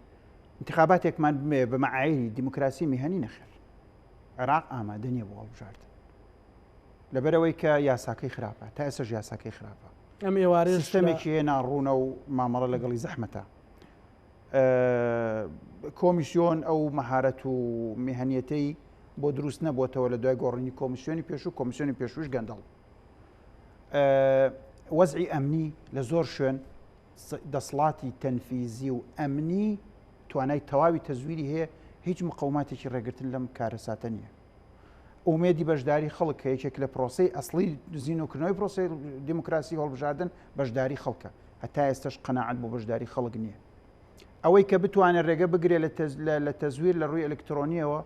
انتخاباتێکمان بمێ بە مەعایری دیموکراسی میهەنی نەخێر عێراق ئامادە نییە بۆ هەڵبژاردن لەبەرەوەی کە یاساکەی خراپە تا ئێستا یاساکەی خراپە ئەم ئێوارێ سیستەمێکی هەیە ناڕوونە و مامەڵە لەگەڵی زەحمەتە کۆمیسیۆن ئەو مەهارەت و میهەنیەتەی بۆ دروست نەبووتەوە لە دوای گۆڕینی کۆمیسیۆنی پێشوو کۆمیسیۆنی پێشوش گەندەڵ وەزعی ئەمنی لە زۆر شوێن دەسڵاتی تەنفیزی و ئەمنی توانای تەواوی تەزویری هەیە هیچ مقاوماتێکی ڕێگرتن لەم کارەساتە نییە ئومێدی بەشداری خەڵک کە یەکێک لە پرۆسەی ئەسڵی زیینۆکردنەوەی پرۆسی دیموکراسی هەڵبژاردن بەشداری خەڵکە هەتا ئێستش قەناعەت بۆ بەشداری خەڵک نییە ئەوەی کە بتوانێت ڕێگە بگرێت لە تەزویر لە ڕووی ئەلکترۆنیەوە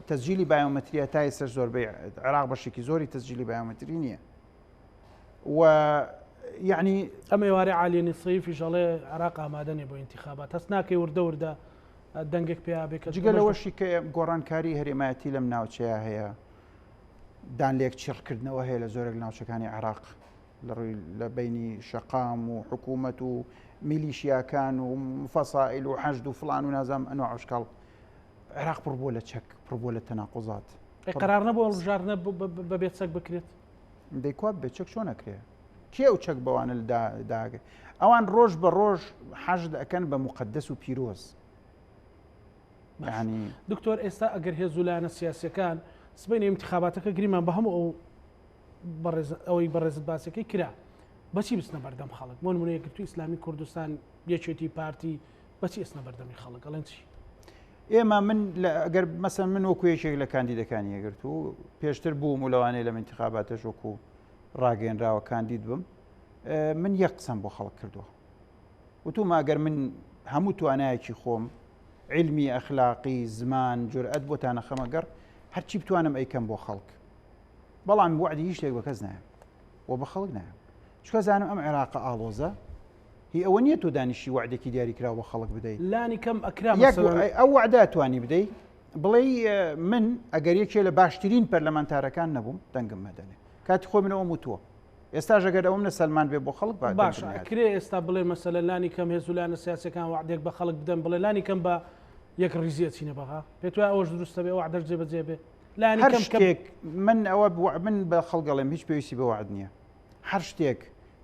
تەسجیلی بایۆمەتریە تا ئێستا زۆربەی عێراق بەشێکی زۆری تەسجیلی بایۆمەتری نییە و یعنی ئەم ئێوارەی عالیێنی سەیفی ژەڵێ عێراق ئامادە نیە بۆ انتخابات هەست ناکەی وردە دەنگێک پێیا بێت کە جگە لەوەشی کە گۆڕانکاری هەرێمایەتی لەم ناوچەیە هەیە دان لێک چڕکردنەوە هەیە لە زۆرێک ناوچەکانی عێراق لە بینی شەقام و حکوومەت و میلیشیاکان و فەسائل و حەشد و فڵان و نازام ئەنواع عشکاڵ عێراق پڕ بووە لە چەک پڕ بووە لە تەناقوزات قەرار نەبووە هەڵبژاردنە بەبێت چەک بکرێت دەیکوات بێت چەک چۆن نەکرێ کێ ئەو چەک بەوانە داگە ئەوان ڕۆژ بە ڕۆژ حەشد ئەکەن بە مقدس و پیرۆز ینی دکتۆر ئێستا ئەگەر هێزوو لایەنە سیاسیەکان سبەی انتخاباتەکە گریمان بە هەموو ئەوەی بەڕێزت باسەکەی کرا بەچی بستنە بەردەم خەڵک بۆ نمونە یەکگرتووی ئیسلامی کوردستان یەکێتی پارتی بەچی ئێستنە بەردەمی خەڵک ئەڵێن چی ئێمە من ئەگەر مەسەن من وەکو یەکێک لە کاندیدەکانی یەکگرت و پێشتر بووم و لەوانەیە لە انتخاباتەش وەکو ڕاگەیەنراوە کاندید بم من یەک قسەم بۆ خەڵک کردووە وتوم ئەگەر من هەموو توانایەکی خۆم علمی ئەخلاقی زمان جورئەت بۆتانە خەمەگەڕ هەرچی بتوانم ئەیکەم بۆ خەڵک بەڵام وعدی هیچ شتێک بە کەس نایە و بە خەڵک نایە چکە زانم ئەم عێراقە ئاڵۆزە هی ئەوە نییە تۆ دانیشی وعدێکی دیاریکراوە بە خەڵک بدەیت لانی کەم ئەکرا ئەو وعدا توانی بدەیت بڵێ من ئەگەر یەکێ لە باشترین پەرلەمانتارەکان نەبووم دەنگم مەدەنێ کاتی خۆ منەوە وتووە ئێستا ژەگەر ئەوم لە سەلمان بێ بۆ خەڵک باش کرێ ئێستا بڵێ مەسەلە لانی کەم هێزولانە سیاسەکان وعدێک بە خەڵک بدەن بڵێ لانی کەم بە یەک ڕیزیە چینە بەها پێت وایە ئەوەش دروستە بێ وعدەش جێبەجێ بێ لانی کەم شتێک من ئەوە من بە خەڵگەڵێم هیچ پێویستی بە وعد نییە هەر شتێک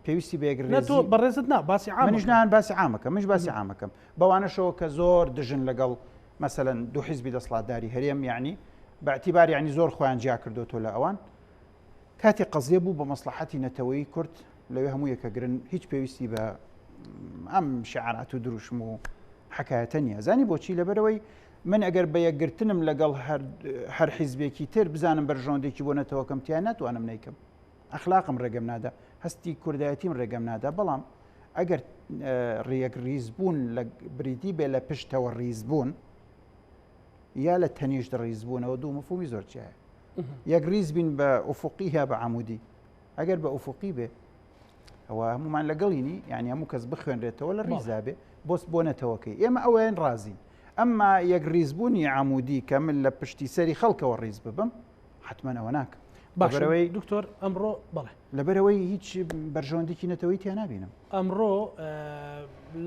پێویستی بێگرێت تۆ بەڕێزت نا باسی منیش نان باسی عامەکەم منش باسی عامەکەم بەوانەشەوە کە زۆر دژن لەگەڵ مەسەلەن دوو حیزبی دەسەڵاتداری هەرێم یعنی باعتیبار یعنی زۆر خۆیان جیا کردوتۆ لە ئەوان کاتی قەزیە بوو بە مەسلحەتی نەتەوەیی کورد لەوێ هەموو یەکەگرن هیچ پێویستی بە ئەم شعارات و دروشم و حکایەتە نییە زانی بۆچی لەبەرەوەی من ئەگەر بە یەکگرتنم لەگەڵ هەر حیزبێکی تر بزانم بەرژۆندێکی بۆ نەتەوەکەم تیان ناتوانم نیکەم ئەخلاقم ڕێگەم نادا هەستی کوردایەتیم ڕێگەم نادا بەڵام ئەگەر ڕێک ڕیزبوون لە بریتی بێ لە پشتەوە ڕیزبوون یا لە تەنیشت ڕیزبوونەوە دوو مفهومی زۆر چایە یەک ڕیز بین بە ئوفقی یا بە عمودی ئەگەر بە ئوفقی بێ ئەوە هەمومان لەگەڵینی یعنی هەموو کەس بخوێنرێتەوە لە ڕیزابێ بۆست بۆ نەتەوەکەی ئێمە ئەوەیان ڕازین ئەمما یەک ڕیزبوونی عمودی کە من لە پشتی سەری خەڵکەوە ڕیز ببم حتمما ئەوە ناکە باشەوەی دکتۆر ئەمڕۆ بڵێ لەبەرەوەی هیچ بەرژەوەندێکی نەتەوەی تیا نابینم ئەمڕۆ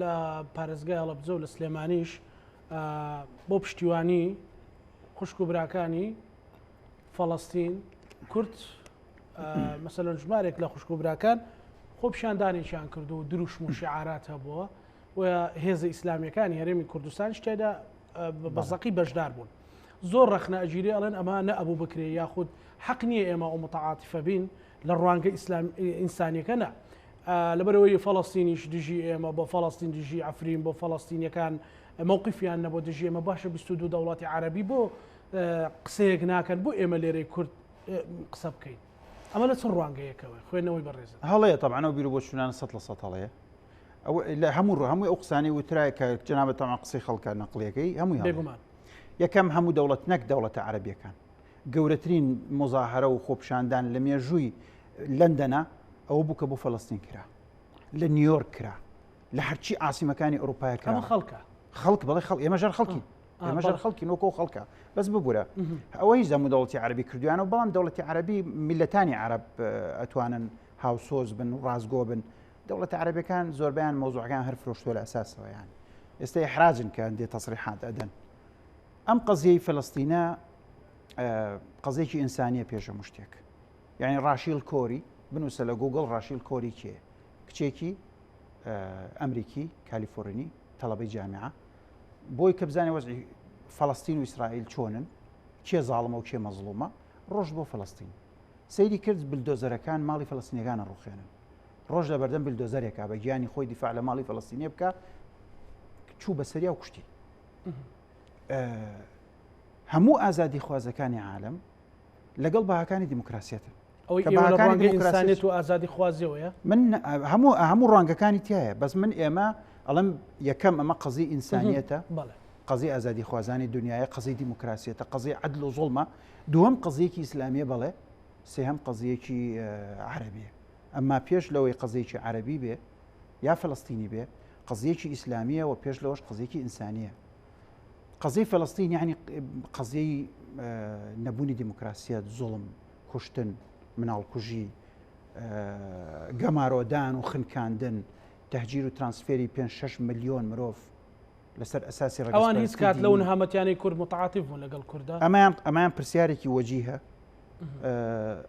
لە پارێزگای هەڵەبجە و لە سلێمانیش بۆ پشتیوانی خوشک و براکانی فەڵەستین کورد مەسەلەن ژمارێک لە خوشک و براکان خۆ پیشاندانێکیان کردو و دروشم و شعارات هەبووە و هێزە ئیسلامیەکانی هەرێمی کوردستان شتێدا بەزەقی بەشدار بوون زۆر ڕەخنە ئەگیری ئەڵێن ئەمە نەئەبوو بکرێ یاخود حەق نییە ئێمە ئەو متعاتیفە بین لە ڕوانگە ئینسانیەکە نە لەبەرەوەی فەڵەستینیش دژی ئێمە بۆ فەڵەستین دژی ئەفرین بۆ فەڵەستینیەکان مووقفیان نەبوو دژی ئێمە باشە 22 دەوڵاتی عەرەبی بۆ قسەیەک ناکەن بۆ ئێمە لێرەی کورد قسە بکەین ئەمە لە چەند ڕوانگەیەکەوە خوێندنەوەی بەڕێزە هەڵەیە طبعاً بیر بۆ چونانە 100% هەڵەیە ئەو لە هەموو ئەو قسانی وترای کە جەنابەت تەما قسەی خەڵکە نەقلەکەی هەمووی بێگومان یەکەم هەموو دەوڵەت نەک دەوڵەتە عەرەبیەکان گەورەترین مزاهرە و خۆپشاندان لە مێژووی لەندەنە ئەوە بوو کە بۆ فەڵەستین کرا لە نیویۆرک کرا لە هەرچی ئاسیمەکانی ئەوروپای کرا خەڵکە خەڵک بڵێ خەڵک ئێمە ژەر خەڵکی ئێمە ژەر خەڵکی نۆکۆ خەڵکە بەس ببوورە ئەوە هیچ هەموو دەوڵەتی عەرەبی کردویانە و بەڵام دەوڵەتی عەرەبی میلەتانی عەرەب ئەتوانن هاوسۆز بن و ڕازگۆ بن دەوڵەتە عەرەبیەکان زۆربیان مۆزوعەکان هەر فرۆشتووە لە ئەساسەوە یان ئێستا ئیحراجن کە هەندێک تەسریحات ئەدەن ئەم قەزیەی فەلەستینە قەزێکی ئینسانیە پێشە شتێک یعنی ڕاشیل کۆری بنووسە لە گوگڵ ڕاشیل کۆری کێ کچێکی ئەمریکی کالیفۆرنی تەڵەبەی جامیعە بۆی کە بزانێ وەزعی فەڵەستین و ئیسرائیل چۆنن کێ زاڵمە و کێ مەزڵومە ڕۆژ بۆ فەڵەستین سەیری کرد بلدۆزەرەکان ماڵی فەڵەستینیەکانە ڕوخێنن ڕۆژ لە بەردەم بلدۆزەرێکا بە گیانی خۆی دیفاع لە ماڵی فەڵەستینیە بکە چوو بەسەریا و کوشتی هەموو ئازادی خوازەکانی عالم لەگەڵ باهەکانی دیموکراسیەتە ئەوەی ڕوانگە ئینسانیەت و ئازادی خوازیەوەیە من هەموو ڕوانگەکانی تایە بەس من ئێمە ئەڵم یەکەم ئەمە قەزی ئینسانیەتە قەزی ئازادی خوازانی دنیاە قەزی دیموکراسیەتە قەزی عەدل و زوڵمە دووەم قەزیەکی ئیسلامیە بەڵێ سێهەم قەزیەکی عەرەبیە ئەمما پێش لەوەی قەزیەکی عەرەبی بێ یا فەڵەستینی بێ قەزیەکی ئیسلامیە و پێش لەوەش قەزیەکی ئینسانیە قەزیی فەڵەستین یعنی قەزیەی نەبوونی دیموکراسیەت زوڵم کوشتن مناڵکوژی گەمارۆدان و خنکاندن تەهجیر و ترانسفێری 5-6 ملیۆن مرۆڤ لەسەر ئەساسی ڕێگەسپارتی ئەوان هیچ کات لەو نەهامەتیانی کورد متعاتیف بوون لەگەڵ کوردە ئەمایان پرسیارێکی وەجیهە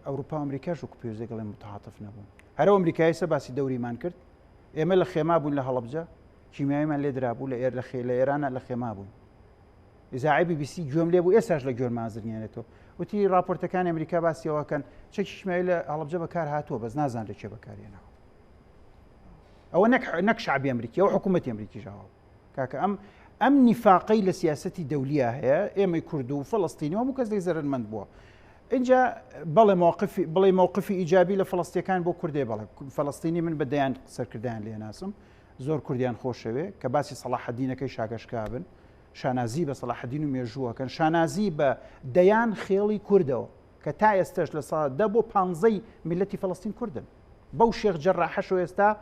ئەوروپا و ئەمریکاش وەکو پێوزێکڵێ متعاتف نەبوون هەرە ئەمریکایی سە باسی دەوریمان کرد ئێمە لە خێما بوون لە هەڵەبجە کیمیاییمان لێ درابوو لە ئێرانە لە خێما بوون ئیزاعی BBC گوێم لێ بوو ئێستاش لە گوێم مازرنیانێتەوە وتی راپۆرتەکان ئەمریکا باسیەوەکەن چەکی کیمیایی لە هەڵەبجە بەکار هاتووە بەس نازان لە چێ بەکارێنەوە ئەوە نەک شعبی ئەمریکی ئەو حکوومەتی ئەمریکی ژاوە کاکە ئەم نیفاقەی لە سیاسەتی دەولیە هەیە ئێمەی کورد و فەڵەستینی هەموو کەس لێ زەرمەند بووە اینجا بڵێ مووقفی ئیجابی لە فەڵەستیەکان بۆ کوردێ بەڵێ فەڵەستینی من بەدەیان سەرکردیان لێ ناسم زۆر کوردیان خۆشەوێ کە باسی سەلاحەدینەکەی شاگەشکا بن شانازی بە سەلاحەدین و مێژووەکەن شانازی بە دەیان خێڵی کوردەوە کە تا ئێستش لە ساڵ 10 بۆ 15 میلەتی فەڵەستین کوردن بەو شێخ جەراحەش ئێستا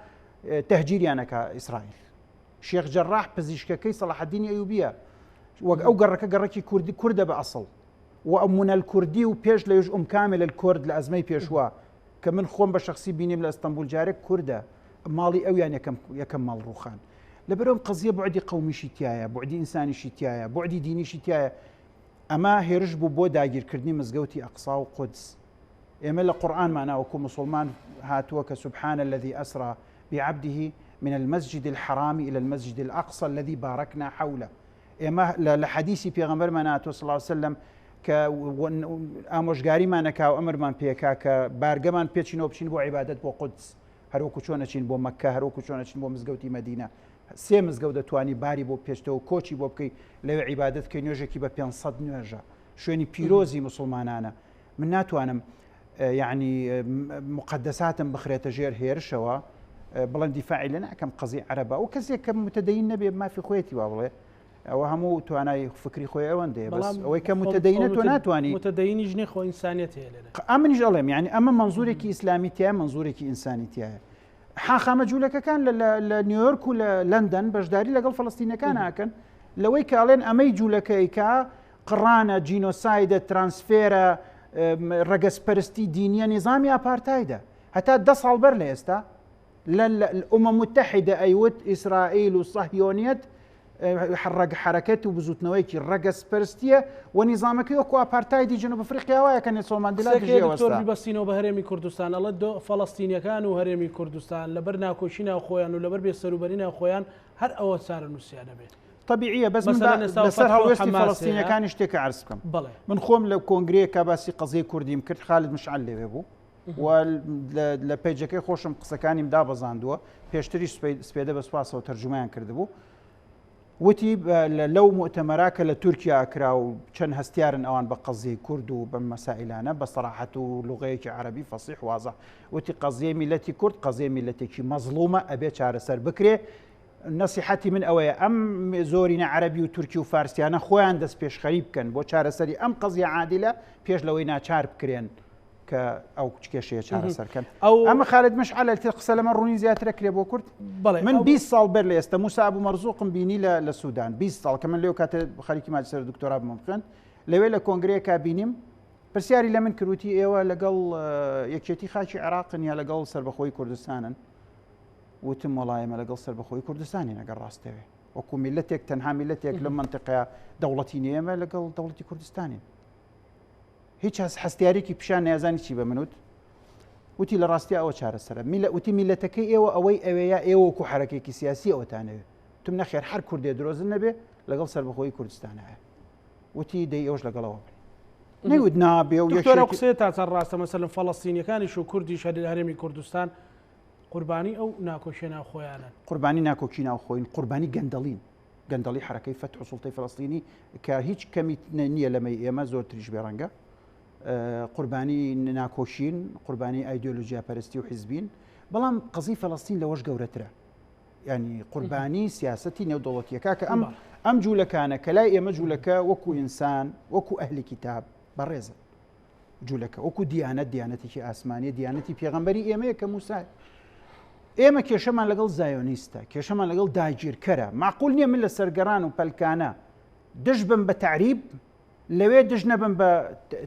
تەهجیریانەکە ئیسرائیل شێخ جەراح پزیشکەکەی سەلاحەدینی ئەیوبیە وەک ئەو گەڕەکە گەڕەکی کوردی کوردە بە ئەسڵ و ئەمونە کوردی و پێش لە یژ کامل الکورد لە ئەزمەی پێشوە کە من خۆم بە شخصی بینیم لە ئەستەمبول جارێک کوردە ماڵی ئەویان یەکەم ماڵ ڕوخان لەبەرەوەم قەزیە بوعدی قەومیشی تایە بوعدی ئینسانیشی تایە بوعدی دینیشی تایە ئەمە هێرش بوو بۆ داگیرکردنی مزگەوتی ئەقسا و قودس ئێمە لە قورئانمانە وەکو مسلمان هاتووە کە سبحان الذي أسرى بعبده من المسجد الحرام إلى المسجد الأقصى الذي باركنا حوله ئێمە لە حەدیثی پێغەمبەرمان هاتووە صلی الله عليه وسلم کە ئامۆژگاریمانەکا و ئەمرمان پێکا کە بارگەمان پێچینەوە بچین بۆ عیبادەت بۆ قودس هەروەکو چۆن ئەچین بۆ مەککە هەروەکو چۆن ئەچین بۆ مزگەوتی مەدینە سێ مزگەوت دەتوانی باری بۆ پێشتەوە کۆچی بۆ بکەی لەوێ عیبادەت کە نوێژێکی بە 500 نوێژە شوێنی پیرۆزی مسلمانانە من ناتوانم یعنی مقدساتم بخرێتە ژێر هێرشەوە بڵند دیفاعی لە ناکەم قەزی عەرەبە و کەسێک کە متەدەین نەبێ مافی خۆیەتی وا بڵێ ئەوە هەموو توانای فکری خۆی ئەوەندەیە بەس ئەوەی کە متەدەینە تۆ ناتوانانی متەدەینی ژنێ خۆ ئینسانیەت هەیە لێرە ئەمنیش ئەڵێم یعنی ئەمە منزورێکی ئیسلامیتیە منزورێکی ئینسانیتیایە حاخامە جوولەکەکان لە نیویۆرک و لە لەندەن بەشداری لەگەڵ فەڵەستینەکان هاکەن لەوەی کە ئەڵێن ئەمەی جوولەکەیکە قڕانە جینۆسایدە ترانسفێرە ڕەگەسپەرستی دینیە نظامی ئاپارتایدە هەتا 10 ساڵ بەر لە ئێستا الأمم المتحدة أيوت إسرائيل وصهيونية حركت وبزوتنويكي الرقص برستية ونظامك يوكو أبارتايدي جنوب أفريقيا ويا كان يصوم مانديلا جي دكتور بيبسينو بهرمي كردستان الله دو فلسطينيا كانوا هرمي كردستان لبرنا كوشينا أخويان ولبر بيسروا برينا أخويان هر أول صار النسيانة به طبيعية بس من بسر هالوستي فلسطينيا كان يشتكي عرسكم من خوم لو كونغري كباسي قضية كردي مكرت خالد مشعل لي بيبو و لە پێیجەکەی خۆشم قسەکانیم دابەزاندووە پێشتری سپێدە بە سوپاسەوە تەرجمەیان کردبوو وتی لەو مؤتەمەراکە لە تورکیا کرا و چەند هەستیارن ئەوان بە قەزیەی کورد و بە مەسائلانە بە سەراحەت و لوغەیەکی عەرەبی فەسیح وازە وتی قەزیەی میلەتی کورد قەزیەی میلەتێکی مەزڵومە ئەبێ چارەسەر بکرێ نەسیحەتی من ئەوەیە ئەم زۆرینە عەرەبی و تورکی و فارسیانە خۆیان دەست پێشخەری بکەن بۆ چارەسەری ئەم قەزیە عادلە پێش لەوەی ناچار بکرێن کە ئەو کێشەیە چارەسەرکەن ئەمە خالد مشعل قسە لەمە ڕوونی زیاترە کرێ بۆ کورد من 20 ساڵ بەر لە ئێستا موسا ئەبو مەرزوقم بینی لە سوودان 20 ساڵ کە من لێو کاتە خەریکی ماجستێر دکتۆرا بووم خوێن لەوێ لە کۆنگرەیەکا بینیم پرسیاری لە من کردوتی ئێوە لەگەڵ یەکێتی خاکی عێراقن یا لەگەڵ سەربەخۆی کوردستانن وتم وەڵایەمە لەگەڵ سەربەخۆی کوردستانی ئەگەر ڕاستەوێ وەکو میلەتێک تەنها میلەتێک لەم مەنتیقەیە دەوڵەتی نیەمە لەگەڵ دەوڵەتی کوردستانین هیچ هەستیارێکی پیشان نازانی چی بە منوت وتی لە ڕاستی ئەوە چارەسەرە وتی میلەتەکەی ئێوە ئەوەی ئەوەیە ئێوە وەکو حرەکێکی سیاسی ئەوەتانەوێت تم نەخێر هەر کوردێ درۆزن نەبێ لەگەڵ سەربەخۆی کوردستانەیە وتی دەی ئەوش لەگەڵەوە نەیوت نابێ و دکتۆرە قسەیە تا چەند ڕاستە مەسەلەن فەڵەستینیەکانیش و کوردیش لە هەرێمی کوردستان قوربانی ئەو ناکۆشیە ناوخۆیانن قوربانی ناکۆکی ناوخۆین قوربانی گەندەڵین گەندەڵی حرەکەی فتح و سوڵتەی فەڵەستینی کە هیچ کەمی نییە لەمەی ئێمە زۆر تریش بێڕەنگە قوربانی ناکۆشین قوربانی ئایدۆلۆژیا پەرستی و حیزبین بەڵام قەزی فەڵەستین لەوەش گەورەترە ینی قوربانی سیاسەتی نێودەوڵەتیەکە کە ئەم جوولەکانە کە لای ئێمە جوولەکە وەکو ئینسان وەکو ئەهلی کتاب بەڕێزە جوولەکە وەکو دیانەت دیانەتێکی ئاسمانی دیانەتی پێغەمبەری ئێمەیە کە موسای ئێمە کێشەمان لەگەڵ زایۆنیستە کێشەمان لەگەڵ داگیرکەرە معقول نییە من لە سەرگەڕان و پەلکانە دژ بم بە تعریب لەوێ دژ نەبم بە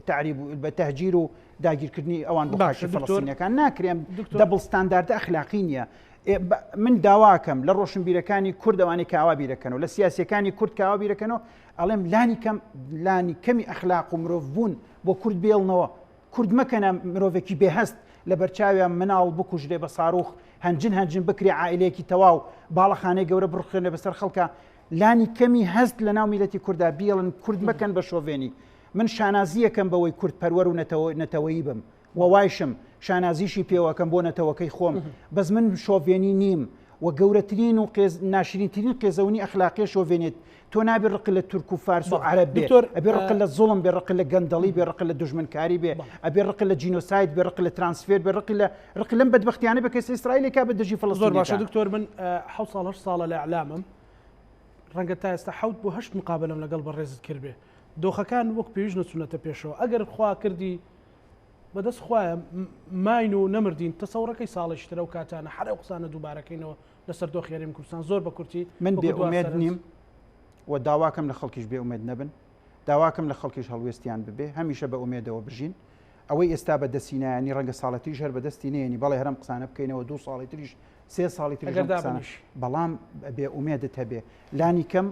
تعریب بە تەهجیر و داگیرکردنی ئەوان بۆ خاکی فەڵەستینیەکان ناکرێم دەبڵ ستانداردە ئەخلاقی نییە من داواکەم لە ڕۆشنبیرەکانی کوردەوانی کاوا بیرەکەنەوە لە سیاسەکانی کورد کاوا بیرەکەنەوە ئەڵێم لانی کەمی ئەخلاق و مرۆڤ بوون بۆ کورد بێڵنەوە کورد مەکەنە مرۆڤێکی بێهەست لە بەرچاویان مناڵ بکوژرێ بە ساڕوخ هەنجن بکرێ عائلەیەکی تەواو باڵەخانەی گەورە بڕخێنێ بەسەر خەڵکە لانی کەمی هەست لە ناو میلەتی کووردا بیڵن کورد مەکەن بە شۆڤێنی من شانازیەکەم بەوەی کورد پەروەر و نەتەوەیی بم وەوایشم شانازیشی پێوەکەم بۆ نەتەوەکەی خۆم بەس من شۆڤێنی نیم و گەورەترین و ناشرینترین قێزەونی ئەخلاقی شۆڤێنێت تۆ نابێ ڕق لە تورک و فارس و عەرەب بێ ئەبێ ڕق لە زوڵم بێ ڕق لە گەندەڵی بێ ڕق لە دوژمنکاری بێ ئەبێ ڕق لە جینۆساید بێ ڕق لە ترانسفێر بێ ڕق لەم بەدبەختیانە بە کەس ئیسرائیلێکا بە دژی فەڵەستین زۆر باشە دکتۆر من 7 ساڵە لە ئەعلامم ڕەنگە تا ئێستا 7 بۆ 8 مقابلەم لەگەڵ بەڕێزت کرد بێ دۆخەکان وەک پێویست نەچوونەتە پێشەوە ئەگەر خوا کردی بەدەست خوایە ماین و نەمردین تەسەوڕەکەی ساڵیشترە و کاتانە هەرە قسانە دووبارەکەینەوە لەسەر دۆخی هەرێمی کوردستان زۆر بە کورتی من بێ ئومێد نیم و داواکەم لە خەڵکیش بێ ئومێد نەبن داواکەم لە خەڵکیش هەڵوێستیان ببێ هەمیشە بە ئومێدەوە بژین ئەوەی ئێستا بەدەستینایانی ڕەنگە ساڵەتیش هەر بەدەستی نێنی بەڵێ هەرم قسانە بکەینەوە 2 ساڵی تریش 3 ساڵی تریش بەڵام بێ ئومێدت هەبێ لانی کەم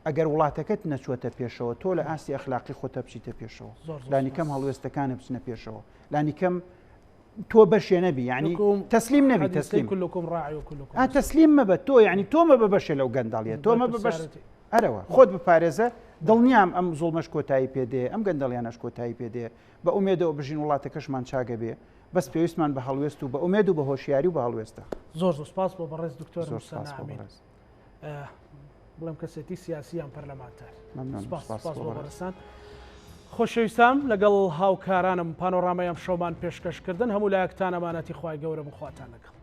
ئەگەر وڵاتەکەت نەچوەتە پێشەوە تۆ لە ئاستی ئەخلاقی خۆتە بچیتە پێشەوە لانی کەم هەڵوێستەکانە بچنە پێشەوە لانی کەم تۆ بەشێ نەبی یعنی تەسلیم نەبی تەسلیم مەبە تۆ یعنی تۆ مەبە بەشێ لەو گەندەڵیە تۆ مەبە بەش ئەرەوە خۆت بپارێزە دڵنیام ئەم زوڵمەش کۆتایی پێدێ ئەم گەندەڵیانەش کۆتایی پێدێ بە ئومێدەوە بژین وڵاتەکەشمان چاگە بێ بەس پێویستمان بە هەڵوێست و بە ئومێد و بە هۆشیاری و بە هەڵوێستە زۆر سپاس بۆ بەڕێز دکتۆر موسا نامی بڵێم کەسێتی سیاسیان پەرلەمانتار سپاس بۆ بەڕستان. خۆشەویستان لەگەڵ هاوکارانم پانۆڕامەیەم شەومان پێشکەشکردن هەموو لایەکتان ئەمانەتی خوای گەورە بخواتان لەگەڵ.